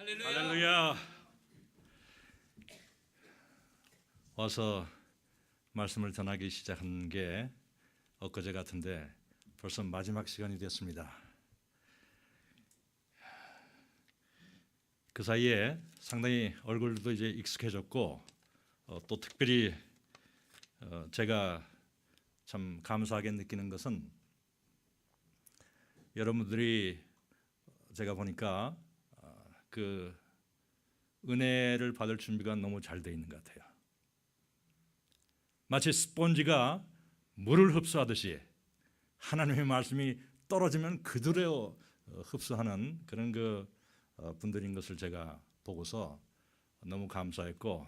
할렐루야. 와서 말씀을 전하기 시작한 게 엊그제 같은데 벌써 마지막 시간이 됐습니다. 그 사이에 상당히 얼굴도 이제 익숙해졌고 또 특별히 제가 참 감사하게 느끼는 것은 여러분들이 제가 보니까 그 은혜를 받을 준비가 너무 잘 되어 있는 것 같아요. 마치 스폰지가 물을 흡수하듯이 하나님의 말씀이 떨어지면 그대로 흡수하는 그런 분들인 것을 제가 보고서 너무 감사했고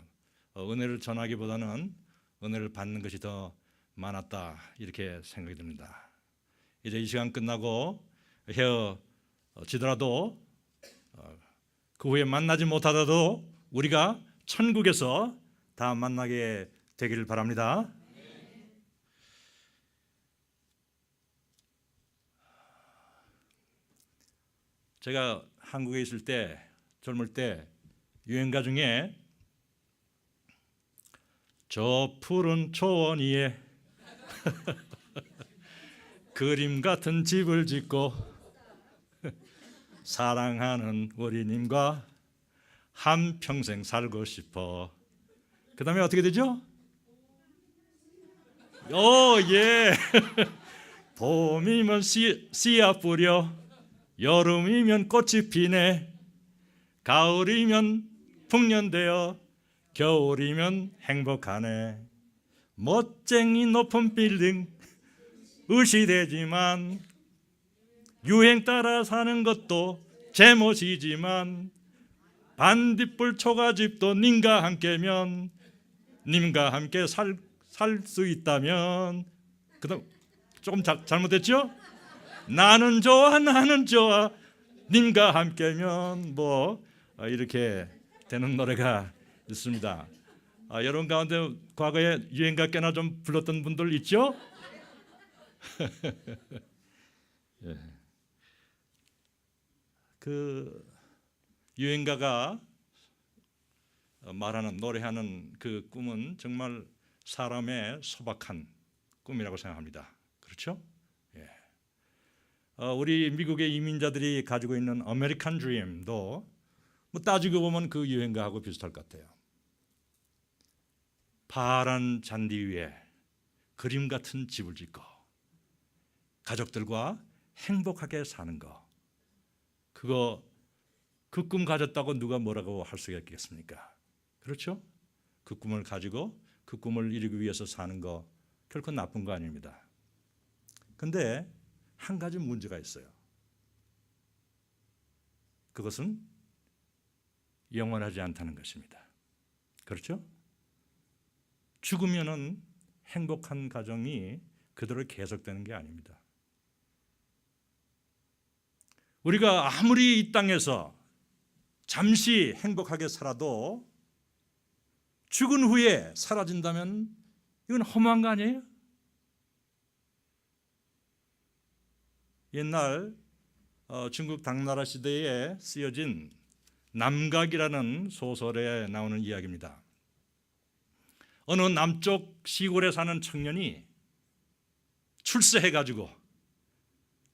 은혜를 전하기보다는 은혜를 받는 것이 더 많았다 이렇게 생각이 듭니다. 이제 이 시간 끝나고 헤어지더라도 그 후에 만나지 못하더라도 우리가 천국에서 다 만나게 되기를 바랍니다. 제가 한국에 있을 때 젊을 때 유행가 중에 저 푸른 초원 위에 그림 같은 집을 짓고 사랑하는 우리님과 한평생 살고 싶어. 그 다음에 어떻게 되죠? 예. 봄이면 씨앗 뿌려, 여름이면 꽃이 피네, 가을이면 풍년되어, 겨울이면 행복하네. 멋쟁이 높은 빌딩 의시되지만 유행 따라 사는 것도 제멋이지만 반딧불 초가집도 님과 함께면 님과 함께 살 수 있다면. 그다음 조금 잘못됐죠? 나는 좋아 님과 함께면 이렇게 되는 노래가 있습니다. 여러분 가운데 과거에 유행가 꽤나 좀 불렀던 분들 있죠? 예. 그 유행가가 말하는 노래하는 그 꿈은 정말 사람의 소박한 꿈이라고 생각합니다. 그렇죠? 예. 우리 미국의 이민자들이 가지고 있는 아메리칸 드림도 따지고 보면 그 유행가하고 비슷할 것 같아요. 파란 잔디 위에 그림 같은 집을 짓고 가족들과 행복하게 사는 거, 그 꿈 가졌다고 누가 뭐라고 할 수가 있겠습니까? 그렇죠? 그 꿈을 가지고 그 꿈을 이루기 위해서 사는 거 결코 나쁜 거 아닙니다. 근데 한 가지 문제가 있어요. 그것은 영원하지 않다는 것입니다. 그렇죠? 죽으면은 행복한 가정이 그대로 계속되는 게 아닙니다. 우리가 아무리 이 땅에서 잠시 행복하게 살아도 죽은 후에 사라진다면 이건 허무한 거 아니에요? 옛날 중국 당나라 시대에 쓰여진 남각이라는 소설에 나오는 이야기입니다. 어느 남쪽 시골에 사는 청년이 출세해가지고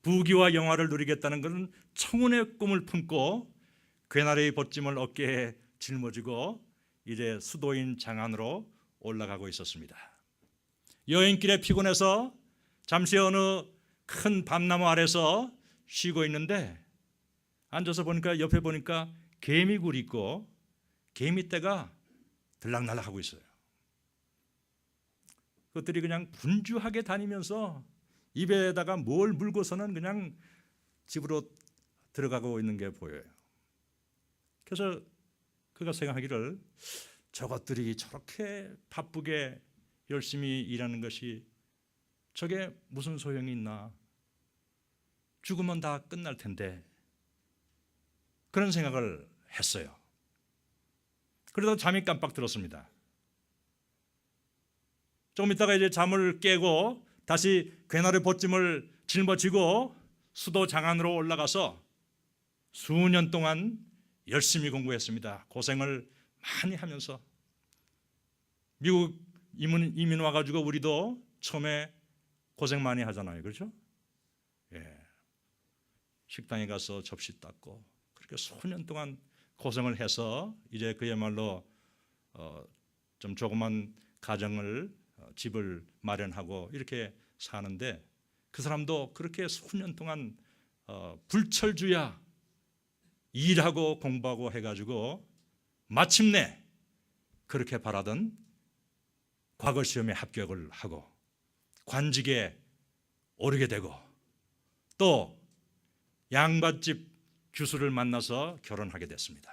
부귀와 영화를 누리겠다는 것은 청운의 꿈을 품고 괴나리 벗짐을 어깨에 짊어지고 이제 수도인 장안으로 올라가고 있었습니다. 여행길에 피곤해서 잠시 어느 큰 밤나무 아래서 쉬고 있는데 앉아서 보니까 옆에 보니까 개미굴이 있고 개미떼가 들락날락하고 있어요. 그것들이 그냥 분주하게 다니면서 입에다가 뭘 물고서는 그냥 집으로 들어가고 있는 게 보여요. 그래서 그가 생각하기를 저것들이 저렇게 바쁘게 열심히 일하는 것이 저게 무슨 소용이 있나? 죽으면 다 끝날 텐데. 그런 생각을 했어요. 그러다 잠이 깜빡 들었습니다. 조금 있다가 이제 잠을 깨고 다시 괴나리 벗짐을 짊어지고 수도 장안으로 올라가서 수년 동안 열심히 공부했습니다. 고생을 많이 하면서 미국 이민 와가지고 우리도 처음에 고생 많이 하잖아요, 그렇죠? 예. 식당에 가서 접시 닦고 그렇게 수년 동안 고생을 해서 이제 그야말로 좀 조그만 가정을 집을 마련하고 이렇게 사는데 그 사람도 그렇게 수년 동안 불철주야 일하고 공부하고 해가지고 마침내 그렇게 바라던 과거 시험에 합격을 하고 관직에 오르게 되고 또 양갓집 교수를 만나서 결혼하게 됐습니다.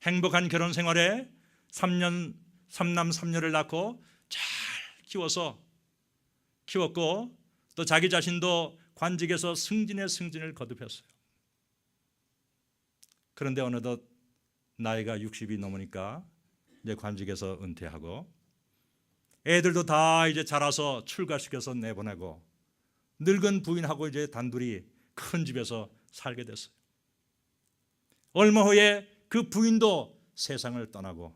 행복한 결혼 생활에 3남 3녀를 낳고 잘 키웠고 또 자기 자신도 관직에서 승진에 승진을 거듭했어요. 그런데 어느덧 나이가 60이 넘으니까 이제 관직에서 은퇴하고 애들도 다 이제 자라서 출가시켜서 내보내고 늙은 부인하고 이제 단둘이 큰 집에서 살게 됐어요. 얼마 후에 그 부인도 세상을 떠나고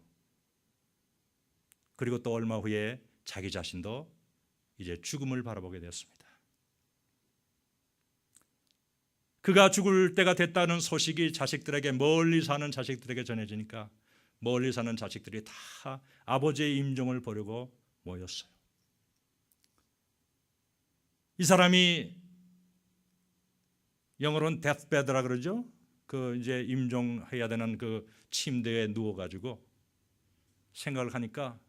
그리고 또 얼마 후에 자기 자신도 이제 죽음을 바라보게 되었습니다. 그가 죽을 때가 됐다는 소식이 자식들에게 멀리 사는 자식들에게 전해지니까 멀리 사는 자식들이 다 아버지의 임종을 보려고 모였어요. 이 사람이 영어로는 데스베드라 그러죠. 그 이제 임종해야 되는 그 침대에 누워 가지고 생각을 하니까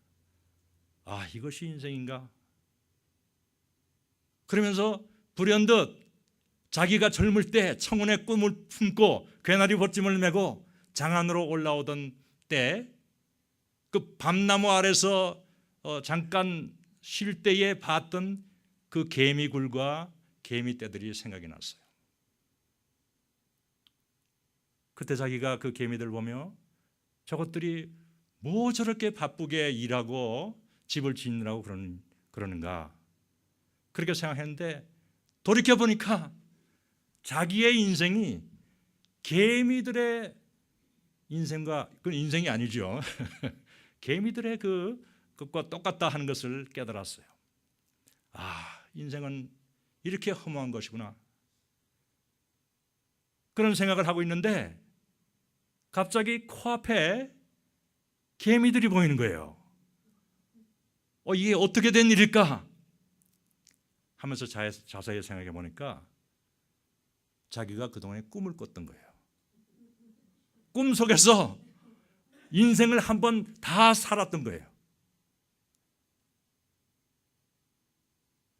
이것이 인생인가? 그러면서 불현듯 자기가 젊을 때 청혼의 꿈을 품고 괴나리 벗짐을 메고 장안으로 올라오던 때 그 밤나무 아래서 잠깐 쉴 때에 봤던 그 개미굴과 개미떼들이 생각이 났어요. 그때 자기가 그 개미들 보며 저것들이 뭐 저렇게 바쁘게 일하고 집을 짓느라고 그러는가 그렇게 생각했는데 돌이켜보니까 자기의 인생이 개미들의 인생과 그 인생이 아니죠. 개미들의 그것과 똑같다 하는 것을 깨달았어요. 인생은 이렇게 허무한 것이구나. 그런 생각을 하고 있는데 갑자기 코앞에 개미들이 보이는 거예요. 이게 어떻게 된 일일까? 하면서 자세히 생각해 보니까 자기가 그동안에 꿈을 꿨던 거예요. 꿈 속에서 인생을 한번 다 살았던 거예요.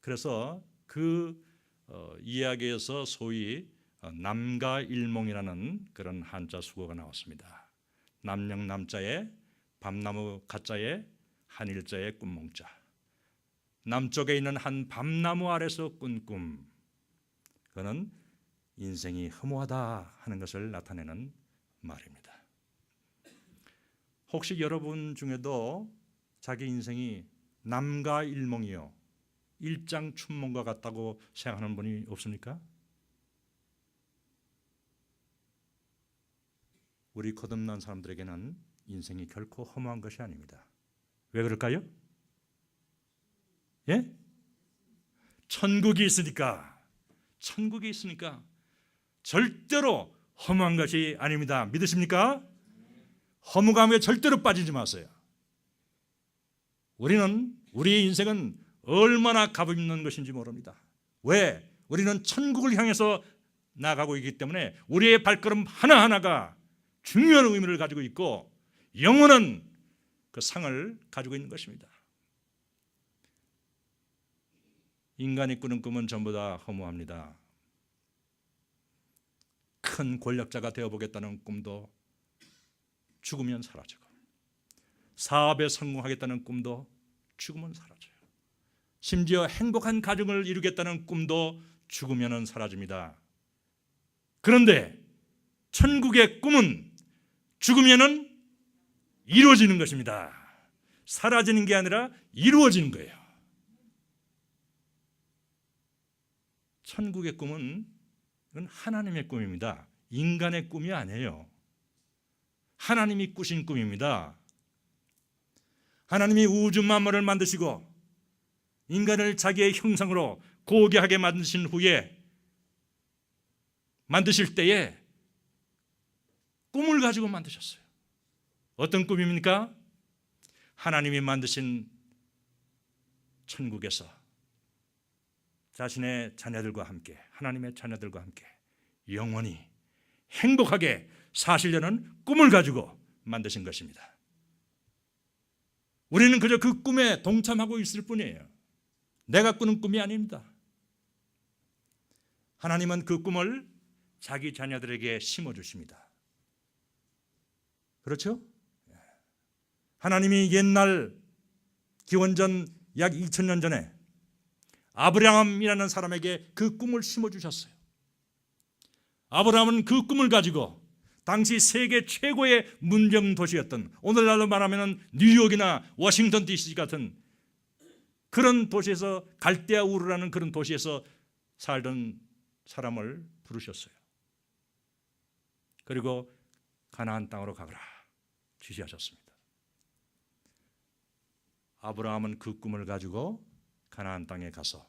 그래서 그 이야기에서 소위 남가일몽이라는 그런 한자 수어가 나왔습니다. 남령남자에 밤나무 가자에 한일자에 꿈몽자. 남쪽에 있는 한 밤나무 아래서 꾼 꿈. 그거는 인생이 허무하다 하는 것을 나타내는 말입니다. 혹시 여러분 중에도 자기 인생이 남가일몽이요 일장춘몽과 같다고 생각하는 분이 없습니까? 우리 거듭난 사람들에게는 인생이 결코 허무한 것이 아닙니다. 왜 그럴까요? 예? 천국이 있으니까 절대로 허무한 것이 아닙니다. 믿으십니까? 허무감에 절대로 빠지지 마세요. 우리의 인생은 얼마나 값있는 것인지 모릅니다. 왜? 우리는 천국을 향해서 나아가고 있기 때문에 우리의 발걸음 하나하나가 중요한 의미를 가지고 있고 영원한 그 상을 가지고 있는 것입니다. 인간이 꾸는 꿈은 전부 다 허무합니다. 큰 권력자가 되어보겠다는 꿈도 죽으면 사라지고 사업에 성공하겠다는 꿈도 죽으면 사라져요. 심지어 행복한 가정을 이루겠다는 꿈도 죽으면 사라집니다. 그런데 천국의 꿈은 죽으면 이루어지는 것입니다. 사라지는 게 아니라 이루어지는 거예요. 천국의 꿈은 이건 하나님의 꿈입니다. 인간의 꿈이 아니에요. 하나님이 꾸신 꿈입니다. 하나님이 우주 만물을 만드시고 인간을 자기의 형상으로 고귀하게 만드신 후에 만드실 때에 꿈을 가지고 만드셨어요. 어떤 꿈입니까? 하나님이 만드신 천국에서 자신의 자녀들과 함께, 하나님의 자녀들과 함께 영원히 행복하게 사시려는 꿈을 가지고 만드신 것입니다. 우리는 그저 그 꿈에 동참하고 있을 뿐이에요. 내가 꾸는 꿈이 아닙니다. 하나님은 그 꿈을 자기 자녀들에게 심어주십니다. 그렇죠? 하나님이 옛날 기원전 약 2000년 전에 아브라함이라는 사람에게 그 꿈을 심어주셨어요. 아브라함은 그 꿈을 가지고 당시 세계 최고의 문명 도시였던, 오늘날로 말하면 뉴욕이나 워싱턴 DC 같은 그런 도시에서, 갈대아 우르라는 그런 도시에서 살던 사람을 부르셨어요. 그리고 가나안 땅으로 가거라 지시하셨습니다. 아브라함은 그 꿈을 가지고 가나안 땅에 가서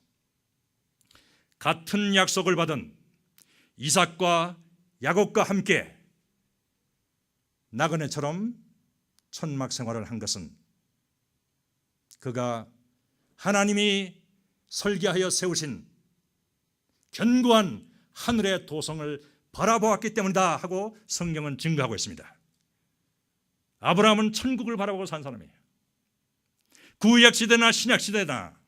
같은 약속을 받은 이삭과 야곱과 함께 나그네처럼 천막 생활을 한 것은 그가 하나님이 설계하여 세우신 견고한 하늘의 도성을 바라보았기 때문이다 하고 성경은 증거하고 있습니다. 아브라함은 천국을 바라보고 산 사람이에요. 구약시대나 신약시대나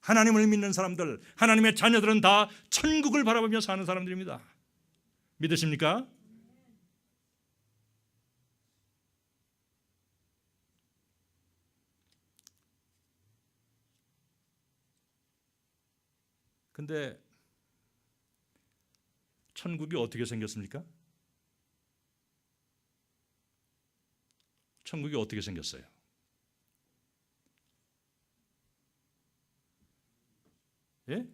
하나님을 믿는 사람들, 하나님의 자녀들은 다 천국을 바라보며 사는 사람들입니다. 믿으십니까? 근데 천국이 어떻게 생겼습니까? 천국이 어떻게 생겼어요? 예?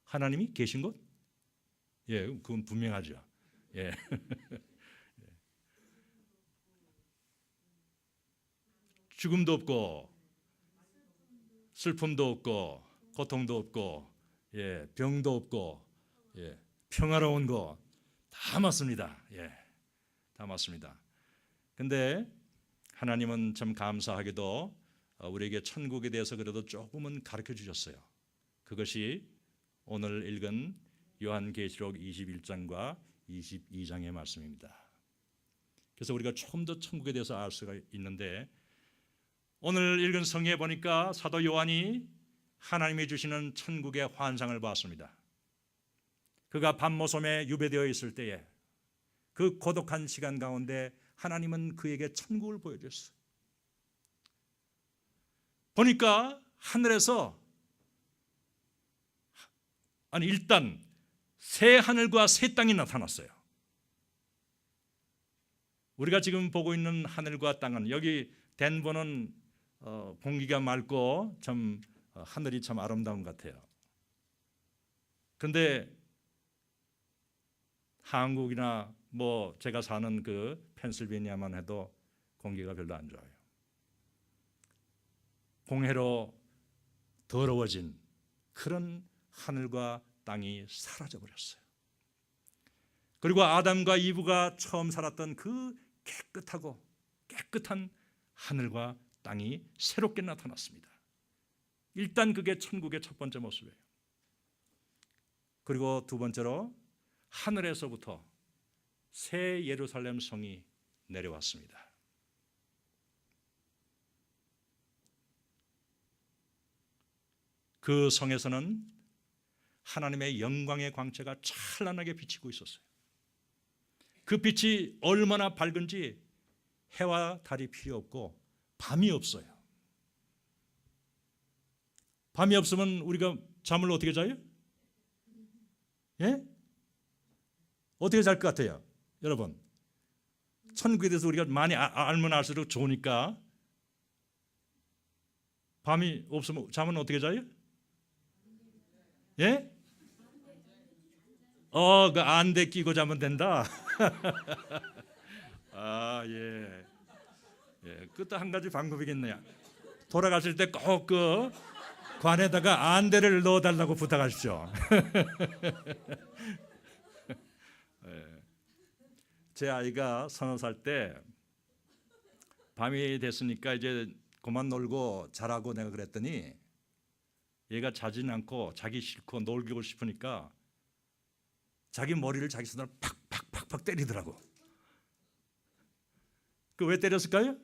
하나님이 계신 곳? 예, 그건 분명하죠. 예. 죽음도 없고 슬픔도 없고 고통도 없고, 예, 병도 없고, 예, 평화로운 거 다 맞습니다. 예, 다 맞습니다. 근데 하나님은 참 감사하게도 우리에게 천국에 대해서 그래도 조금은 가르쳐 주셨어요. 그것이 오늘 읽은 요한계시록 21장과 22장의 말씀입니다. 그래서 우리가 조금 더 천국에 대해서 알 수가 있는데, 오늘 읽은 성경에 보니까 사도 요한이 하나님이 주시는 천국의 환상을 봤습니다. 그가 밤모섬에 유배되어 있을 때에 그 고독한 시간 가운데 하나님은 그에게 천국을 보여줬어요. 보니까 하늘에서, 일단 새 하늘과 새 땅이 나타났어요. 우리가 지금 보고 있는 하늘과 땅은, 여기 덴버는 공기가 맑고 참 하늘이 참 아름다운 것 같아요. 그런데 한국이나 뭐 제가 사는 그 펜실베니아만 해도 공기가 별로 안 좋아요. 공해로 더러워진 그런 하늘과 땅이 사라져 버렸어요. 그리고 아담과 이브가 처음 살았던 그 깨끗하고 깨끗한 하늘과 땅이 새롭게 나타났습니다. 일단 그게 천국의 첫 번째 모습이에요. 그리고 두 번째로 하늘에서부터 새 예루살렘 성이 내려왔습니다. 그 성에서는 하나님의 영광의 광채가 찬란하게 비치고 있었어요. 그 빛이 얼마나 밝은지 해와 달이 필요 없고 밤이 없어요. 밤이 없으면 우리가 잠을 어떻게 자요? 예? 어떻게 잘 것 같아요? 여러분, 천국에 대해서 우리가 많이 알면 알수록 좋으니까 밤이 없으면 잠은 어떻게 자요? 예? 그 안대 끼고 자면 된다. 아, 예. 예, 그것도 한 가지 방법이겠네요. 돌아가실 때 꼭 그 관에다가 안대를 넣어달라고 부탁하십시오. 예. 제 아이가 30살 때 밤이 됐으니까 이제 그만 놀고 자라고 내가 그랬더니 얘가 자지는 않고 자기 싫고 놀고 싶으니까 자기 머리를 자기 손으로 팍팍팍팍 때리더라고. 그 왜 때렸을까요?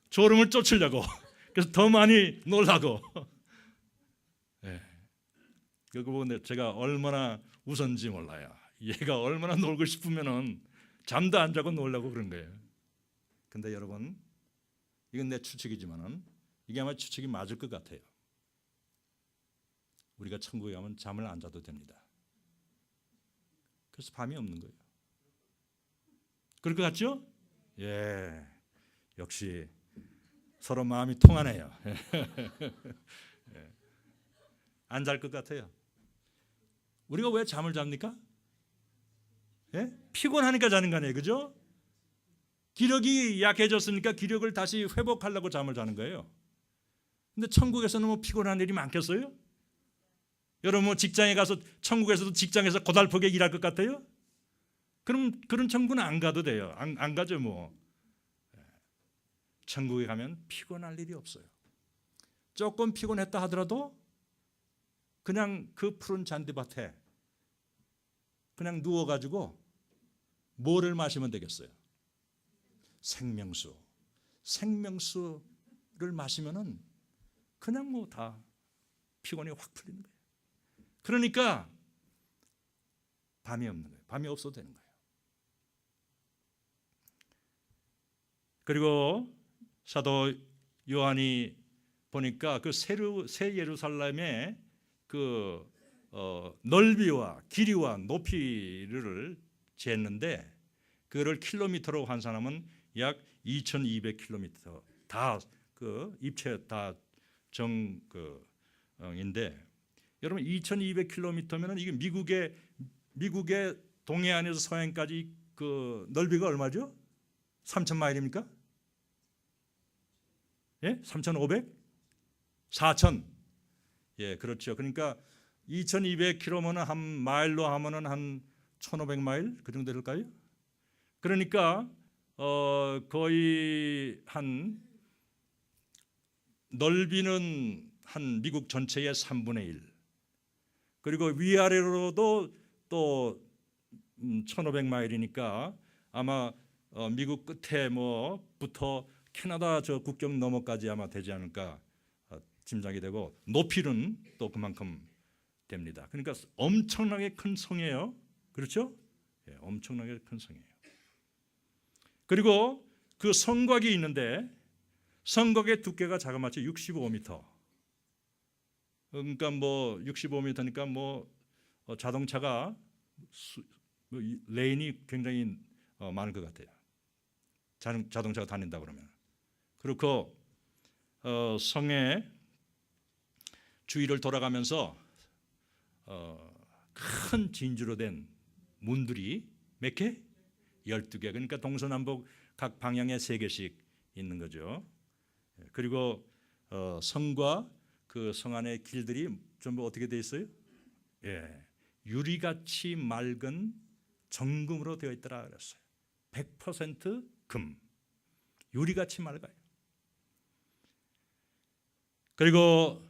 졸음을 쫓으려고. 그래서 더 많이 놀라고. 예. 그거 보고 제가 얼마나 웃었는지 몰라요. 얘가 얼마나 놀고 싶으면은 잠도 안 자고 놀라고 그런 거예요. 근데 여러분, 이건 내 추측이지만은 이게 아마 추측이 맞을 것 같아요. 우리가 천국에 가면 잠을 안 자도 됩니다. 그래서 밤이 없는 거예요. 그럴 것 같죠? 예, 역시 서로 마음이 통하네요. 예. 안 잘 것 같아요. 우리가 왜 잠을 잡니까? 예? 피곤하니까 자는 거 아니에요, 그죠? 기력이 약해졌으니까 기력을 다시 회복하려고 잠을 자는 거예요. 근데 천국에서는 뭐 피곤한 일이 많겠어요? 여러분 뭐 직장에 가서 천국에서도 직장에서 고달프게 일할 것 같아요? 그럼 그런 천국은 안 가도 돼요. 안 가죠 뭐. 천국에 가면 피곤할 일이 없어요. 조금 피곤했다 하더라도 그냥 그 푸른 잔디밭에 그냥 누워가지고 뭐를 마시면 되겠어요? 생명수. 생명수를 마시면은 그냥 뭐 다 피곤이 확 풀리는 거예요. 그러니까 밤이 없는 거예요. 밤이 없어도 되는 거예요. 그리고 사도 요한이 보니까 그 새 예루살렘의 그 넓이와 길이와 높이를 재는데 그거를 킬로미터로 환산하면 약 2,200km 다 그 입체 다 정인데 여러분 2,200km면은 이게 미국의 동해안에서 서해안까지 그 넓이가 얼마죠? 3,000마일입니까? 예? 3,500? 4,000. 예, 그렇죠. 그러니까 2,200km면은 한 마일로 하면은 한 1,500마일 그 정도 될까요? 그러니까 거의 한 넓이는 한 미국 전체의 3분의 1. 그리고 위아래로도 또 1,500마일이니까 아마 미국 끝에 뭐부터 캐나다 저 국경 너머까지 아마 되지 않을까 짐작이 되고 높이는 또 그만큼 됩니다. 그러니까 엄청나게 큰 성이에요. 그렇죠? 예, 엄청나게 큰 성이에요. 그리고 그 성곽이 있는데 성곽의 두께가 자그마치 65m. 그러니까 뭐 65m니까 뭐 자동차가 레인이 굉장히 많을 것 같아요. 자동차가 다닌다 그러면. 그리고 성의 주위를 돌아가면서 큰 진주로 된 문들이 몇 개? 12개. 그러니까 동서남북 각 방향에 3개씩 있는 거죠. 그리고 성과 그 성 안의 길들이 전부 어떻게 돼 있어요? 예, 유리같이 맑은 정금으로 되어 있더라 그랬어요. 100% 금, 유리같이 맑아요. 그리고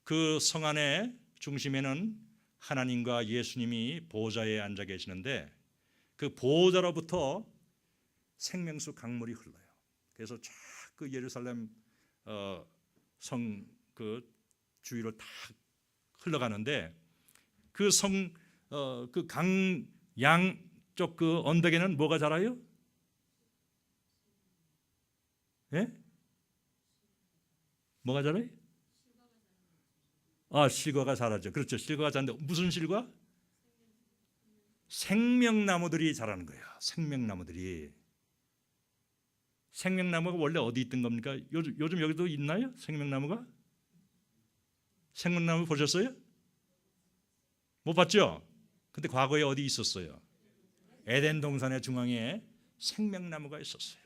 그 성 안의 중심에는 하나님과 예수님이 보좌에 앉아 계시는데 그 보좌로부터 생명수 강물이 흘러요. 그래서 쫙 그 예루살렘 성 그 주위로 다 흘러가는데 그 성 그 강 양쪽 그 언덕에는 뭐가 자라요? 예? 뭐가 자라요? 실과가 자라죠. 그렇죠. 실과가 자라는데 무슨 실과? 생명나무들이 자라는 거예요. 생명나무들이. 생명나무가 원래 어디 있던 겁니까? 요즘 여기도 있나요? 생명나무가? 생명나무 보셨어요? 못 봤죠? 근데 과거에 어디 있었어요? 에덴 동산의 중앙에 생명나무가 있었어요.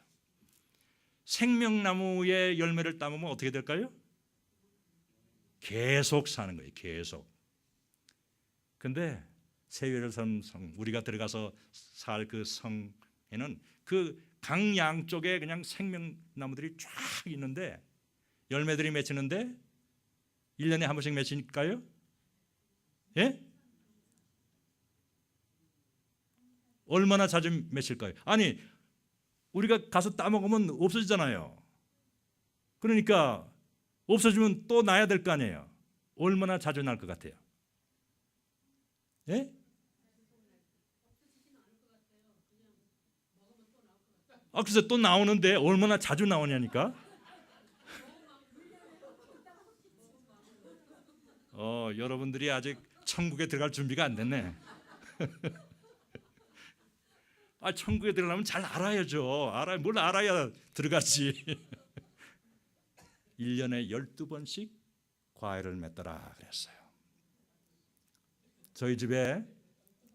생명나무의 열매를 따먹으면 어떻게 될까요? 계속 사는 거예요. 계속. 근데 세계를 선 성, 우리가 들어가서 살 그 성에는 그 강 양쪽에 그냥 생명나무들이 쫙 있는데 열매들이 맺히는데 1년에 한 번씩 맺힐까요? 예? 얼마나 자주 맺힐까요? 아니, 우리가 가서 따먹으면 없어지잖아요. 그러니까 없어지면 또 나야 될 거 아니에요. 얼마나 자주 날 것 같아요? 예? 글쎄 또 나오는데 얼마나 자주 나오냐니까. 여러분들이 아직 천국에 들어갈 준비가 안 됐네. 천국에 들어가려면 잘 알아야죠. 뭘 알아야 들어가지. 1년에 12번씩 과일을 맺더라 그랬어요. 저희 집에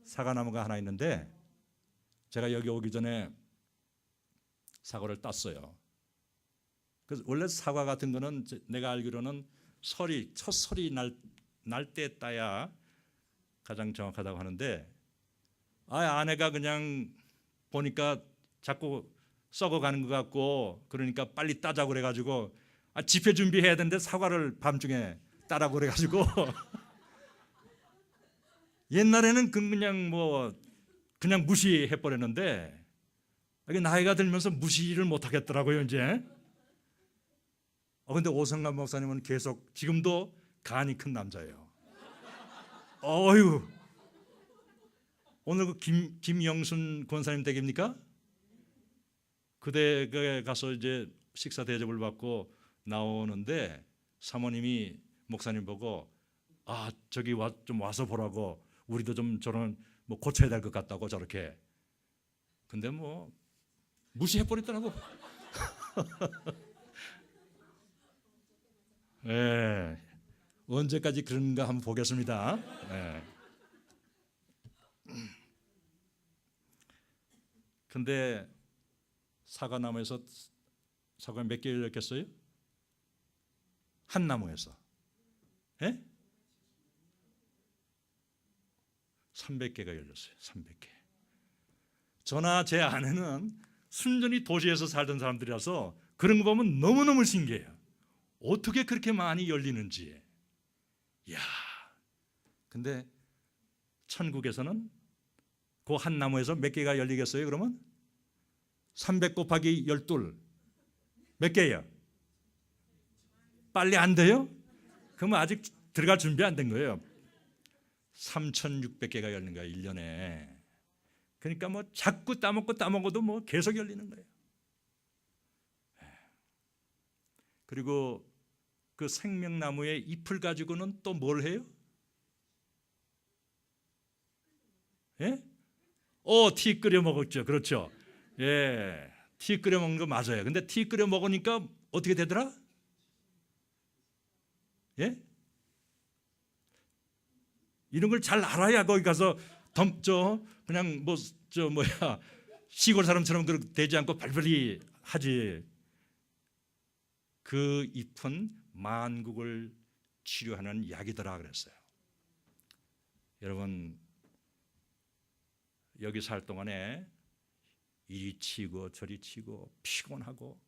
사과나무가 하나 있는데 제가 여기 오기 전에 사과를 땄어요. 그래서 원래 사과 같은 거는 내가 알기로는 첫 설이 날 때 따야 가장 정확하다고 하는데 아내가 그냥 보니까 자꾸 썩어가는 것 같고 그러니까 빨리 따자고 그래가지고 집회 준비해야 되는데 사과를 밤중에 따라고 그래가지고 옛날에는 그냥 무시해 버렸는데 나이가 들면서 무시를 못 하겠더라고요 이제. 근데 오성남 목사님은 계속 지금도 간이 큰 남자예요. 어휴, 오늘 그 김영순 권사님 댁입니까? 그댁에 가서 이제 식사 대접을 받고 나오는데 사모님이 목사님 보고 저기 좀 와서 보라고 우리도 좀 저런 고쳐야 될 것 같다고 저렇게. 근데 무시해 버렸더라고. 네. 언제까지 그런가 한번 보겠습니다. 네. 근데 사과나무에서 사과 몇 개 열렸겠어요? 한 나무에서. 예? 300개가 열렸어요. 300개. 저나 제 아내는 순전히 도시에서 살던 사람들이라서 그런 거 보면 너무너무 신기해요. 어떻게 그렇게 많이 열리는지. 이야. 근데 천국에서는 그 한 나무에서 몇 개가 열리겠어요? 그러면 300 곱하기 12 몇 개예요? 빨리 안 돼요? 그러면 아직 들어갈 준비 안 된 거예요. 3,600개가 열린 거예요 1년에. 그러니까 자꾸 따먹어도 계속 열리는 거예요. 그리고 그 생명나무의 잎을 가지고는 또 뭘 해요? 예? 티 끓여 먹었죠. 그렇죠. 예, 티 끓여 먹는 거 맞아요. 근데 티 끓여 먹으니까 어떻게 되더라? 예? 이런 걸 잘 알아야 거기 가서 그냥 시골 사람처럼 그렇게 되지 않고 발발이 하지. 그 잎은 만국을 치료하는 약이더라 그랬어요. 여러분 여기 살 동안에 이리 치고 저리 치고 피곤하고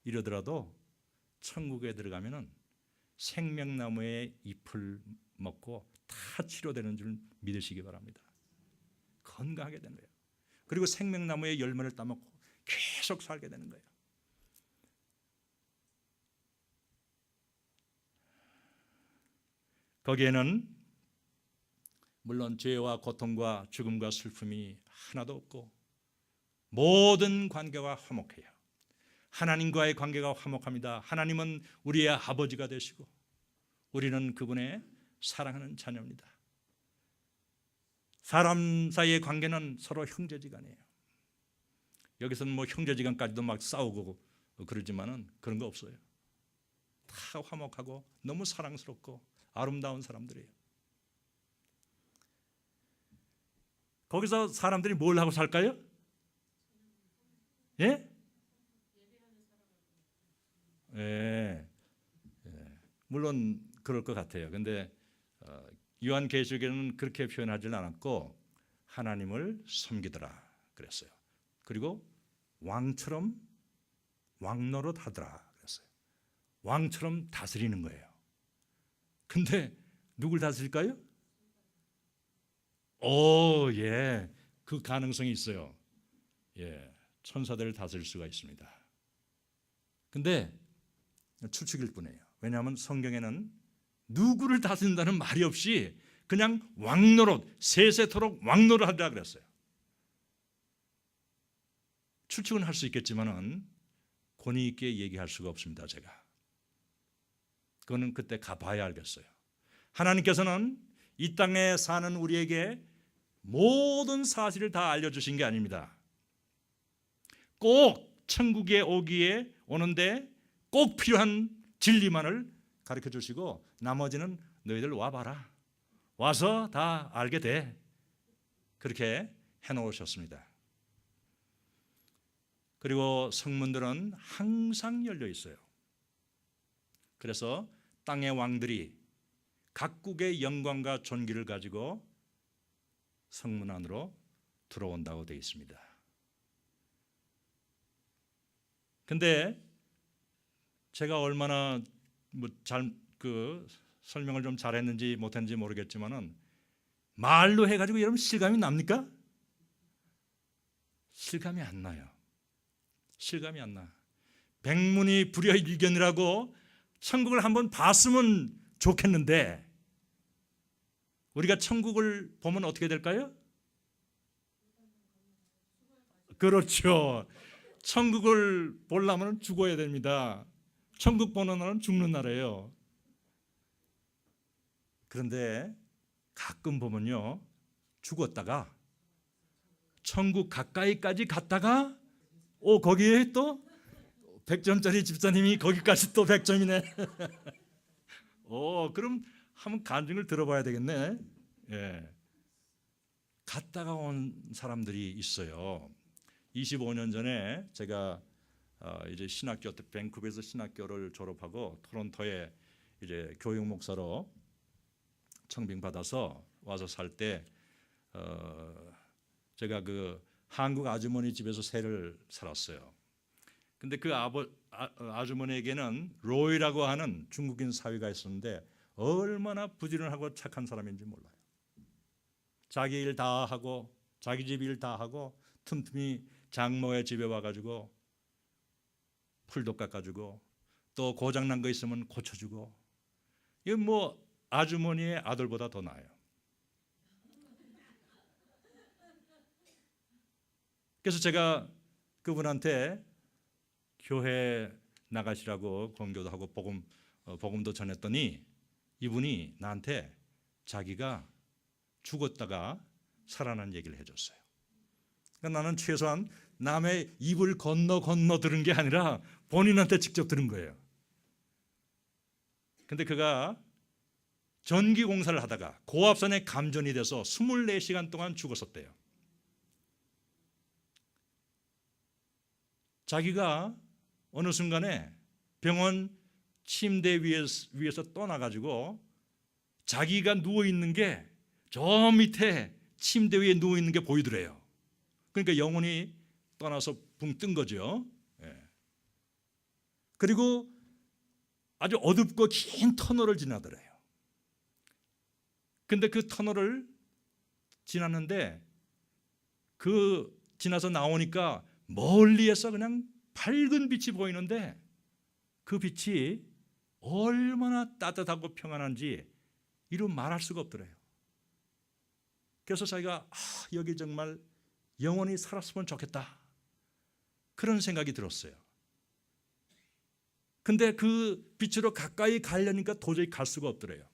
이러더라도 천국에 들어가면은 생명나무의 잎을 먹고 다 치료되는 줄 믿으시기 바랍니다. 건강하게 되는 거예요. 그리고 생명나무의 열매를 따먹고 계속 살게 되는 거예요. 거기에는 물론 죄와 고통과 죽음과 슬픔이 하나도 없고 모든 관계가 화목해요. 하나님과의 관계가 화목합니다. 하나님은 우리의 아버지가 되시고 우리는 그분의 사랑하는 자녀입니다. 사람 사이의 관계는 서로 형제지간이에요. 여기서는 형제지간까지도 막 싸우고 그러지만은 그런 거 없어요. 다 화목하고 너무 사랑스럽고 아름다운 사람들이에요. 거기서 사람들이 뭘 하고 살까요? 예? 예. 물론 그럴 것 같아요. 근데 요한계시록에는 그렇게 표현하지 않았고 하나님을 섬기더라 그랬어요. 그리고 왕처럼 왕노릇 하더라 그랬어요. 왕처럼 다스리는 거예요. 근데 누굴 다스릴까요? 오, 예. 그 가능성이 있어요. 예. 천사들을 다스릴 수가 있습니다. 근데 추측일 뿐이에요. 왜냐하면 성경에는 누구를 다스린다는 말이 없이 그냥 왕노릇, 세세토록 왕노릇 하라 그랬어요. 추측은 할 수 있겠지만은 권위 있게 얘기할 수가 없습니다. 제가 그거는 그때 가봐야 알겠어요. 하나님께서는 이 땅에 사는 우리에게 모든 사실을 다 알려주신 게 아닙니다. 꼭 천국에 오는데 꼭 필요한 진리만을 가르쳐 주시고 나머지는 너희들 와봐라. 와서 다 알게 돼. 그렇게 해놓으셨습니다. 그리고 성문들은 항상 열려 있어요. 그래서 땅의 왕들이 각국의 영광과 존귀를 가지고 성문 안으로 들어온다고 되어 있습니다. 근데 제가 얼마나 설명을 좀 잘했는지 못했는지 모르겠지만은 말로 해가지고 여러분 실감이 납니까? 실감이 안 나요. 실감이 안 나. 백문이 불여일견이라고 천국을 한번 봤으면 좋겠는데 우리가 천국을 보면 어떻게 될까요? 그렇죠. 천국을 보려면 죽어야 됩니다. 천국 보는 날은 죽는 날이에요. 그런데 가끔 보면요, 죽었다가 천국 가까이까지 갔다가 거기에 또 100점짜리 집사님이 거기까지 또 100점이네. 그럼 한번 간증을 들어봐야 되겠네. 예. 갔다가 온 사람들이 있어요. 25년 전에 제가 이제 신학교 때 밴쿠버에서 신학교를 졸업하고 토론토에 이제 교육 목사로 청빙 받아서 와서 살 때 제가 그 한국 아주머니 집에서 새를 살았어요. 근데 그 아주머니에게는 로이라고 하는 중국인 사위가 있었는데 얼마나 부지런하고 착한 사람인지 몰라요. 자기 일 다 하고 자기 집 일 다 하고 틈틈이 장모의 집에 와가지고 풀도 깎아주고 또 고장난 거 있으면 고쳐주고, 이건 뭐 아주머니의 아들보다 더 나아요. 그래서 제가 그분한테 교회 나가시라고 권고도 하고 복음도 전했더니 이분이 나한테 자기가 죽었다가 살아난 얘기를 해줬어요. 그러니까 나는 최소한 남의 입을 건너 들은 게 아니라 본인한테 직접 들은 거예요. 근데 그가 전기 공사를 하다가 고압선에 감전이 돼서 24시간 동안 죽었었대요. 자기가 어느 순간에 병원 침대 위에서 떠나가지고 자기가 누워있는 게 저 밑에 침대 위에 누워있는 게 보이더래요. 그러니까 영혼이 떠나서 붕 뜬 거죠. 예. 그리고 아주 어둡고 긴 터널을 지나더래요. 근데 그 터널을 지났는데 그 지나서 나오니까 멀리에서 그냥 밝은 빛이 보이는데 그 빛이 얼마나 따뜻하고 평안한지 이루 말할 수가 없더래요. 그래서 자기가 여기 정말 영원히 살았으면 좋겠다, 그런 생각이 들었어요. 근데 그 빛으로 가까이 가려니까 도저히 갈 수가 없더래요.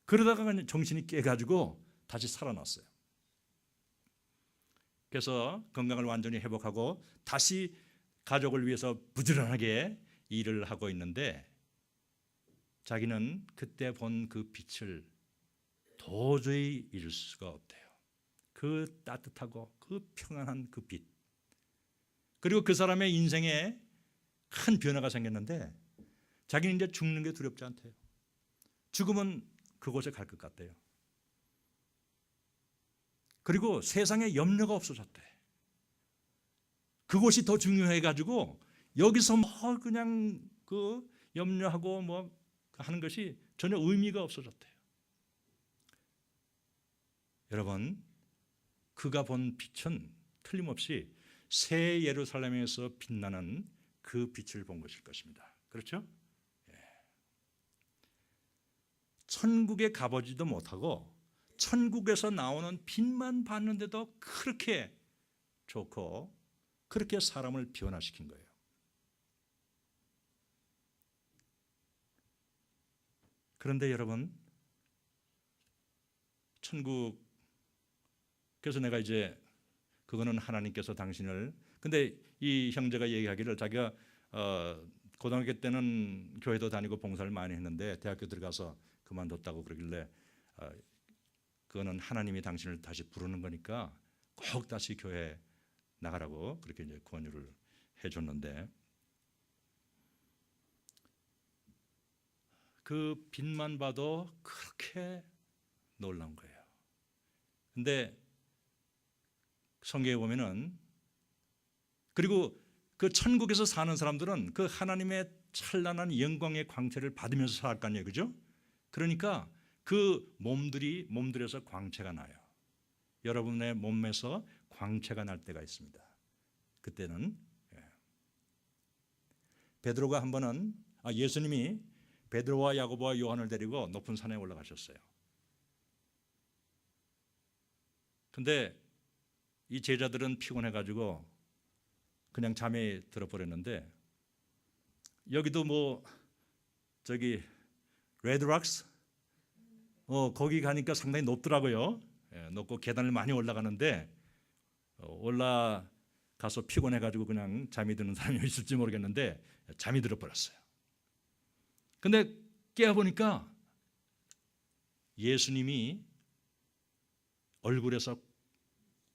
그러다가 정신이 깨가지고 다시 살아났어요. 그래서 건강을 완전히 회복하고 다시 가족을 위해서 부지런하게 일을 하고 있는데 자기는 그때 본 그 빛을 도저히 잃을 수가 없대요. 그 따뜻하고 그 평안한 그 빛. 그리고 그 사람의 인생에 큰 변화가 생겼는데 자기는 이제 죽는 게 두렵지 않대요. 죽으면 그곳에 갈 것 같대요. 그리고 세상에 염려가 없어졌대. 그곳이 더 중요해가지고 여기서 뭐 그냥 그 염려하고 뭐 하는 것이 전혀 의미가 없어졌대요. 여러분, 그가 본 빛은 틀림없이 새 예루살렘에서 빛나는 그 빛을 본 것일 것입니다. 그렇죠? 예. 천국에 가보지도 못하고 천국에서 나오는 빛만 봤는데도 그렇게 좋고 그렇게 사람을 변화시킨 거예요. 그런데 여러분, 천국, 그래서 내가 이제 그거는 하나님께서 당신을, 근데 이 형제가 얘기하기를 자기가 고등학교 때는 교회도 다니고 봉사를 많이 했는데 대학교 들어가서 그만뒀다고 그러길래 그거는 하나님이 당신을 다시 부르는 거니까 꼭 다시 교회 나가라고 그렇게 이제 권유를 해줬는데, 그 빛만 봐도 그렇게 놀라운 거예요. 근데 성경에 보면은, 그리고 그 천국에서 사는 사람들은 그 하나님의 찬란한 영광의 광채를 받으면서 살 거 아니에요, 그죠? 그러니까 그 몸들에서 광채가 나요. 여러분의 몸에서 광채가 날 때가 있습니다. 그때는 베드로가 한 번은 예수님이 베드로와 야고보와 요한을 데리고 높은 산에 올라가셨어요. 근데 이 제자들은 피곤해가지고 그냥 잠에 들어버렸는데, 여기도 뭐 저기 레드락스 거기 가니까 상당히 높더라고요. 높고 계단을 많이 올라가는데 올라가서 피곤해가지고 그냥 잠이 드는 사람이 있을지 모르겠는데 잠이 들어버렸어요. 근데 깨어보니까 예수님이 얼굴에서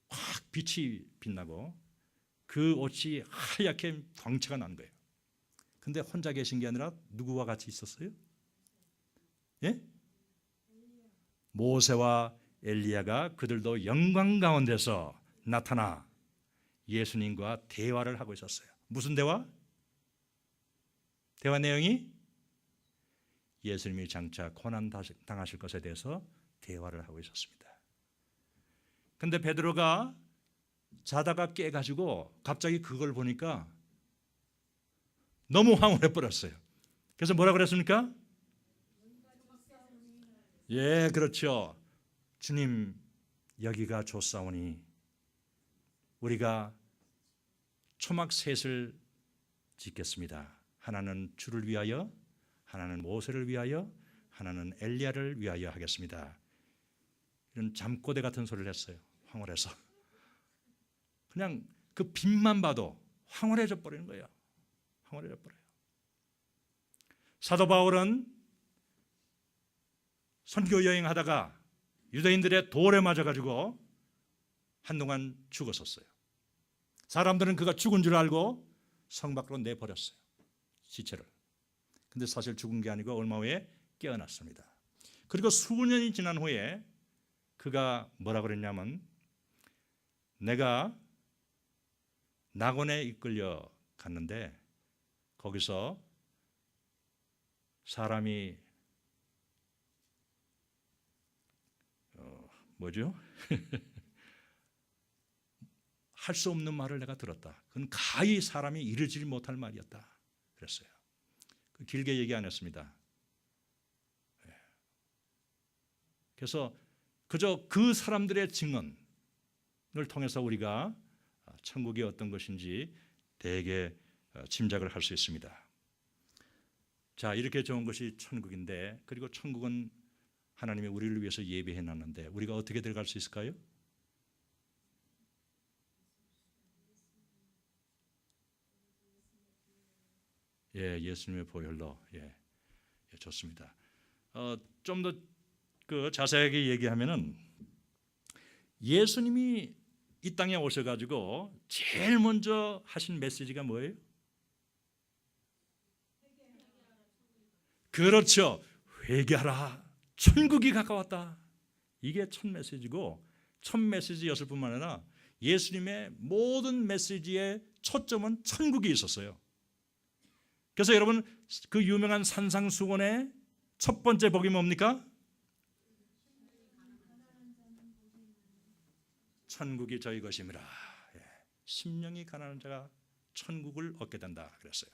확 빛이 빛나고 그 옷이 하얗게 광채가 난 거예요. 근데 혼자 계신 게 아니라 누구와 같이 있었어요? 예? 모세와 엘리야가 그들도 영광 가운데서 나타나 예수님과 대화를 하고 있었어요. 무슨 대화? 대화 내용이 예수님이 장차 고난 당하실 것에 대해서 대화를 하고 있었습니다. 근데 베드로가 자다가 깨가지고 갑자기 그걸 보니까 너무 황홀해 버렸어요. 그래서 뭐라 그랬습니까? 예, 그렇죠. 주님, 여기가 좋사오니 우리가 초막 셋을 짓겠습니다. 하나는 주를 위하여, 하나는 모세를 위하여, 하나는 엘리야를 위하여 하겠습니다. 이런 잠꼬대 같은 소리를 했어요. 황홀해서. 그냥 그 빛만 봐도 황홀해져 버리는 거예요. 황홀해져 버려요. 사도 바울은 선교 여행하다가 유대인들의 돌에 맞아가지고 한동안 죽었었어요. 사람들은 그가 죽은 줄 알고 성 밖으로 내버렸어요, 시체를. 근데 사실 죽은 게 아니고 얼마 후에 깨어났습니다. 그리고 수년이 지난 후에 그가 뭐라 그랬냐면, 내가 낙원에 이끌려 갔는데 거기서 사람이 뭐죠? 할 수 없는 말을 내가 들었다. 그건 가히 사람이 이르지 못할 말이었다 그랬어요. 길게 얘기 안 했습니다. 그래서 그저 그 사람들의 증언을 통해서 우리가 천국이 어떤 것인지 대개 짐작을 할 수 있습니다. 자, 이렇게 좋은 것이 천국인데, 그리고 천국은 하나님이 우리를 위해서 예비해 놨는데 우리가 어떻게 들어갈 수 있을까요? 예, 예수님의 보혈로. 예, 좋습니다. 좀 더 그 자세하게 얘기하면은 예수님이 이 땅에 오셔가지고 제일 먼저 하신 메시지가 뭐예요? 그렇죠. 회개하라. 천국이 가까웠다. 이게 첫 메시지고, 첫 메시지였을 뿐만 아니라 예수님의 모든 메시지의 초점은 천국이 있었어요. 그래서 여러분, 그 유명한 산상수훈의 첫 번째 복이 뭡니까? 천국이 저희 것임이라. 심령이 가난한 자가 천국을 얻게 된다 그랬어요.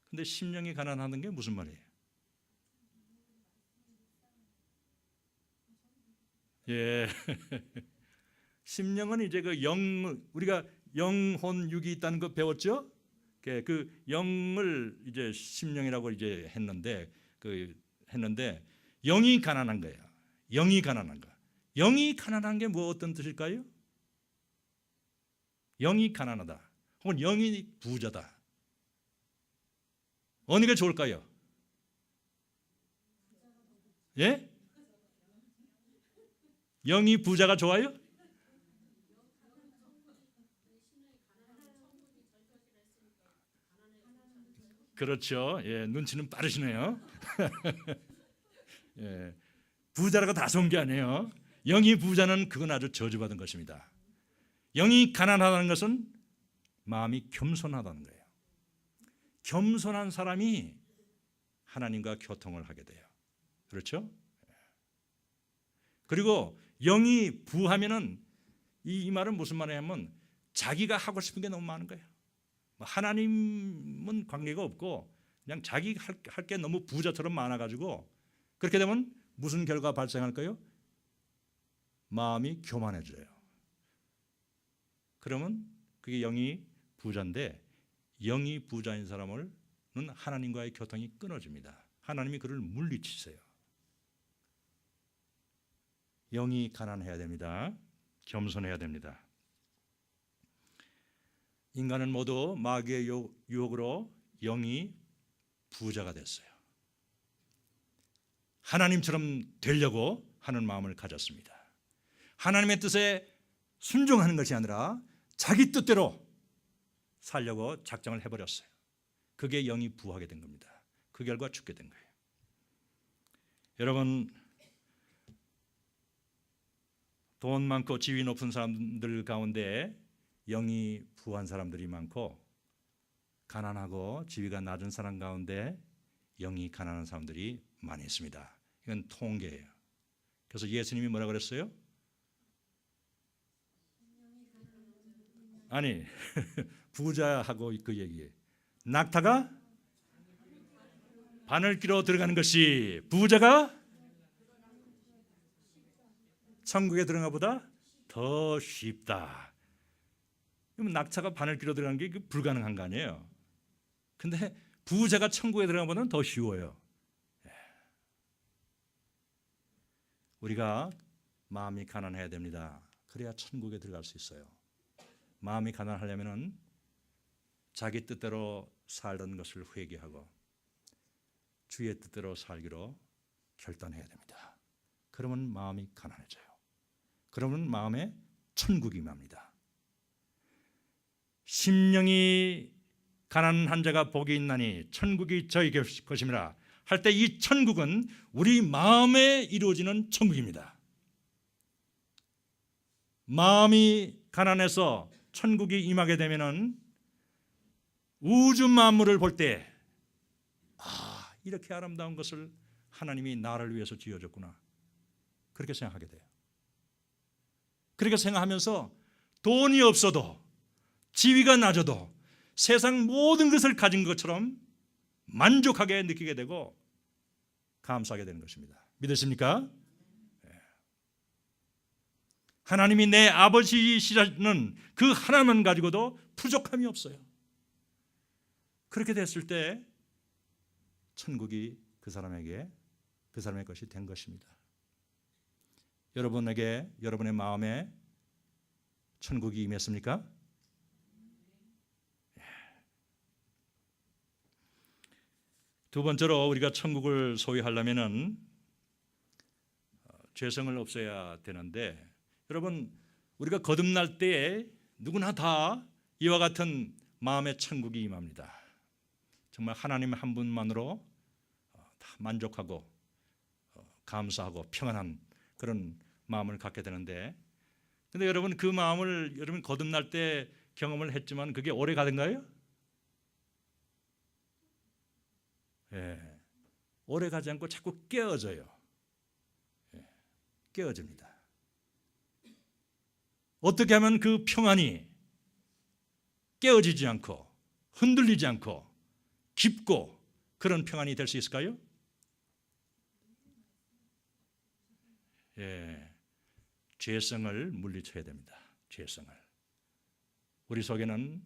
근데 심령이 가난하는 게 무슨 말이에요? 예. 심령은 이제 그 우리가 영혼 육이 있다는 거 배웠죠? 그 영을 이제 심령이라고 이제 했는데 영이 가난한 거예요. 영이 가난한 거. 영이 가난한 게 뭐 어떤 뜻일까요? 영이 가난하다. 혹은 영이 부자다. 어느 게 좋을까요? 예? 영이 부자가 좋아요? 그렇죠. 예, 눈치는 빠르시네요. 예, 부자라고 다 좋은 게 아니에요. 영이 부자는 그건 아주 저주받은 것입니다. 영이 가난하다는 것은 마음이 겸손하다는 거예요. 겸손한 사람이 하나님과 교통을 하게 돼요. 그렇죠? 그리고 영이 부하면은 이 말은 무슨 말이냐면 자기가 하고 싶은 게 너무 많은 거예요. 하나님은 관계가 없고 그냥 자기 할 게 너무 부자처럼 많아가지고 그렇게 되면 무슨 결과 발생할까요? 마음이 교만해져요. 그러면 그게 영이 부자인데, 영이 부자인 사람은 하나님과의 교통이 끊어집니다. 하나님이 그를 물리치세요. 영이 가난해야 됩니다. 겸손해야 됩니다. 인간은 모두 마귀의 유혹으로 영이 부자가 됐어요. 하나님처럼 되려고 하는 마음을 가졌습니다. 하나님의 뜻에 순종하는 것이 아니라 자기 뜻대로 살려고 작정을 해버렸어요. 그게 영이 부하게 된 겁니다. 그 결과 죽게 된 거예요. 여러분, 돈 많고 지위 높은 사람들 가운데 영이 부한 사람들이 많고, 가난하고 지위가 낮은 사람 가운데 영이 가난한 사람들이 많이 있습니다. 이건 통계예요. 그래서 예수님이 뭐라 그랬어요? 아니, 부자하고 그 얘기예요. 낙타가 바늘귀로 들어가는 것이 부자가 천국에 들어가 보다 더 쉽다. 그러면 낙타가 바늘귀로 들어가는 게 불가능한 거 아니에요. 근데 부자가 천국에 들어가 보면 더 쉬워요. 우리가 마음이 가난해야 됩니다. 그래야 천국에 들어갈 수 있어요. 마음이 가난하려면 자기 뜻대로 살던 것을 회개하고 주의 뜻대로 살기로 결단해야 됩니다. 그러면 마음이 가난해져요. 그러면 마음에 천국이 임합니다. 심령이 가난한 자가 복이 있나니 천국이 저희 것임이라 할 때 이 천국은 우리 마음에 이루어지는 천국입니다. 마음이 가난해서 천국이 임하게 되면은 우주 만물을 볼 때 이렇게 아름다운 것을 하나님이 나를 위해서 지어줬구나, 그렇게 생각하게 돼요. 그렇게 생각하면서 돈이 없어도 지위가 낮아도 세상 모든 것을 가진 것처럼 만족하게 느끼게 되고 감사하게 되는 것입니다. 믿으십니까? 하나님이 내 아버지시라는 그 하나만 가지고도 부족함이 없어요. 그렇게 됐을 때 천국이 그 사람의 것이 된 것입니다. 여러분에게, 여러분의 마음에 천국이 임했습니까? 두 번째로 우리가 천국을 소유하려면은 죄성을 없애야 되는데, 여러분, 우리가 거듭날 때에 누구나 다 이와 같은 마음의 천국이 임합니다. 정말 하나님 한 분만으로 다 만족하고 감사하고 평안한 그런 마음을 갖게 되는데, 근데 여러분, 그 마음을 여러분 거듭날 때 경험을 했지만 그게 오래 가던가요? 예, 오래 가지 않고 자꾸 깨어져요. 예, 깨어집니다. 어떻게 하면 그 평안이 깨어지지 않고 흔들리지 않고 깊고 그런 평안이 될 수 있을까요? 예, 죄성을 물리쳐야 됩니다. 죄성을. 우리 속에는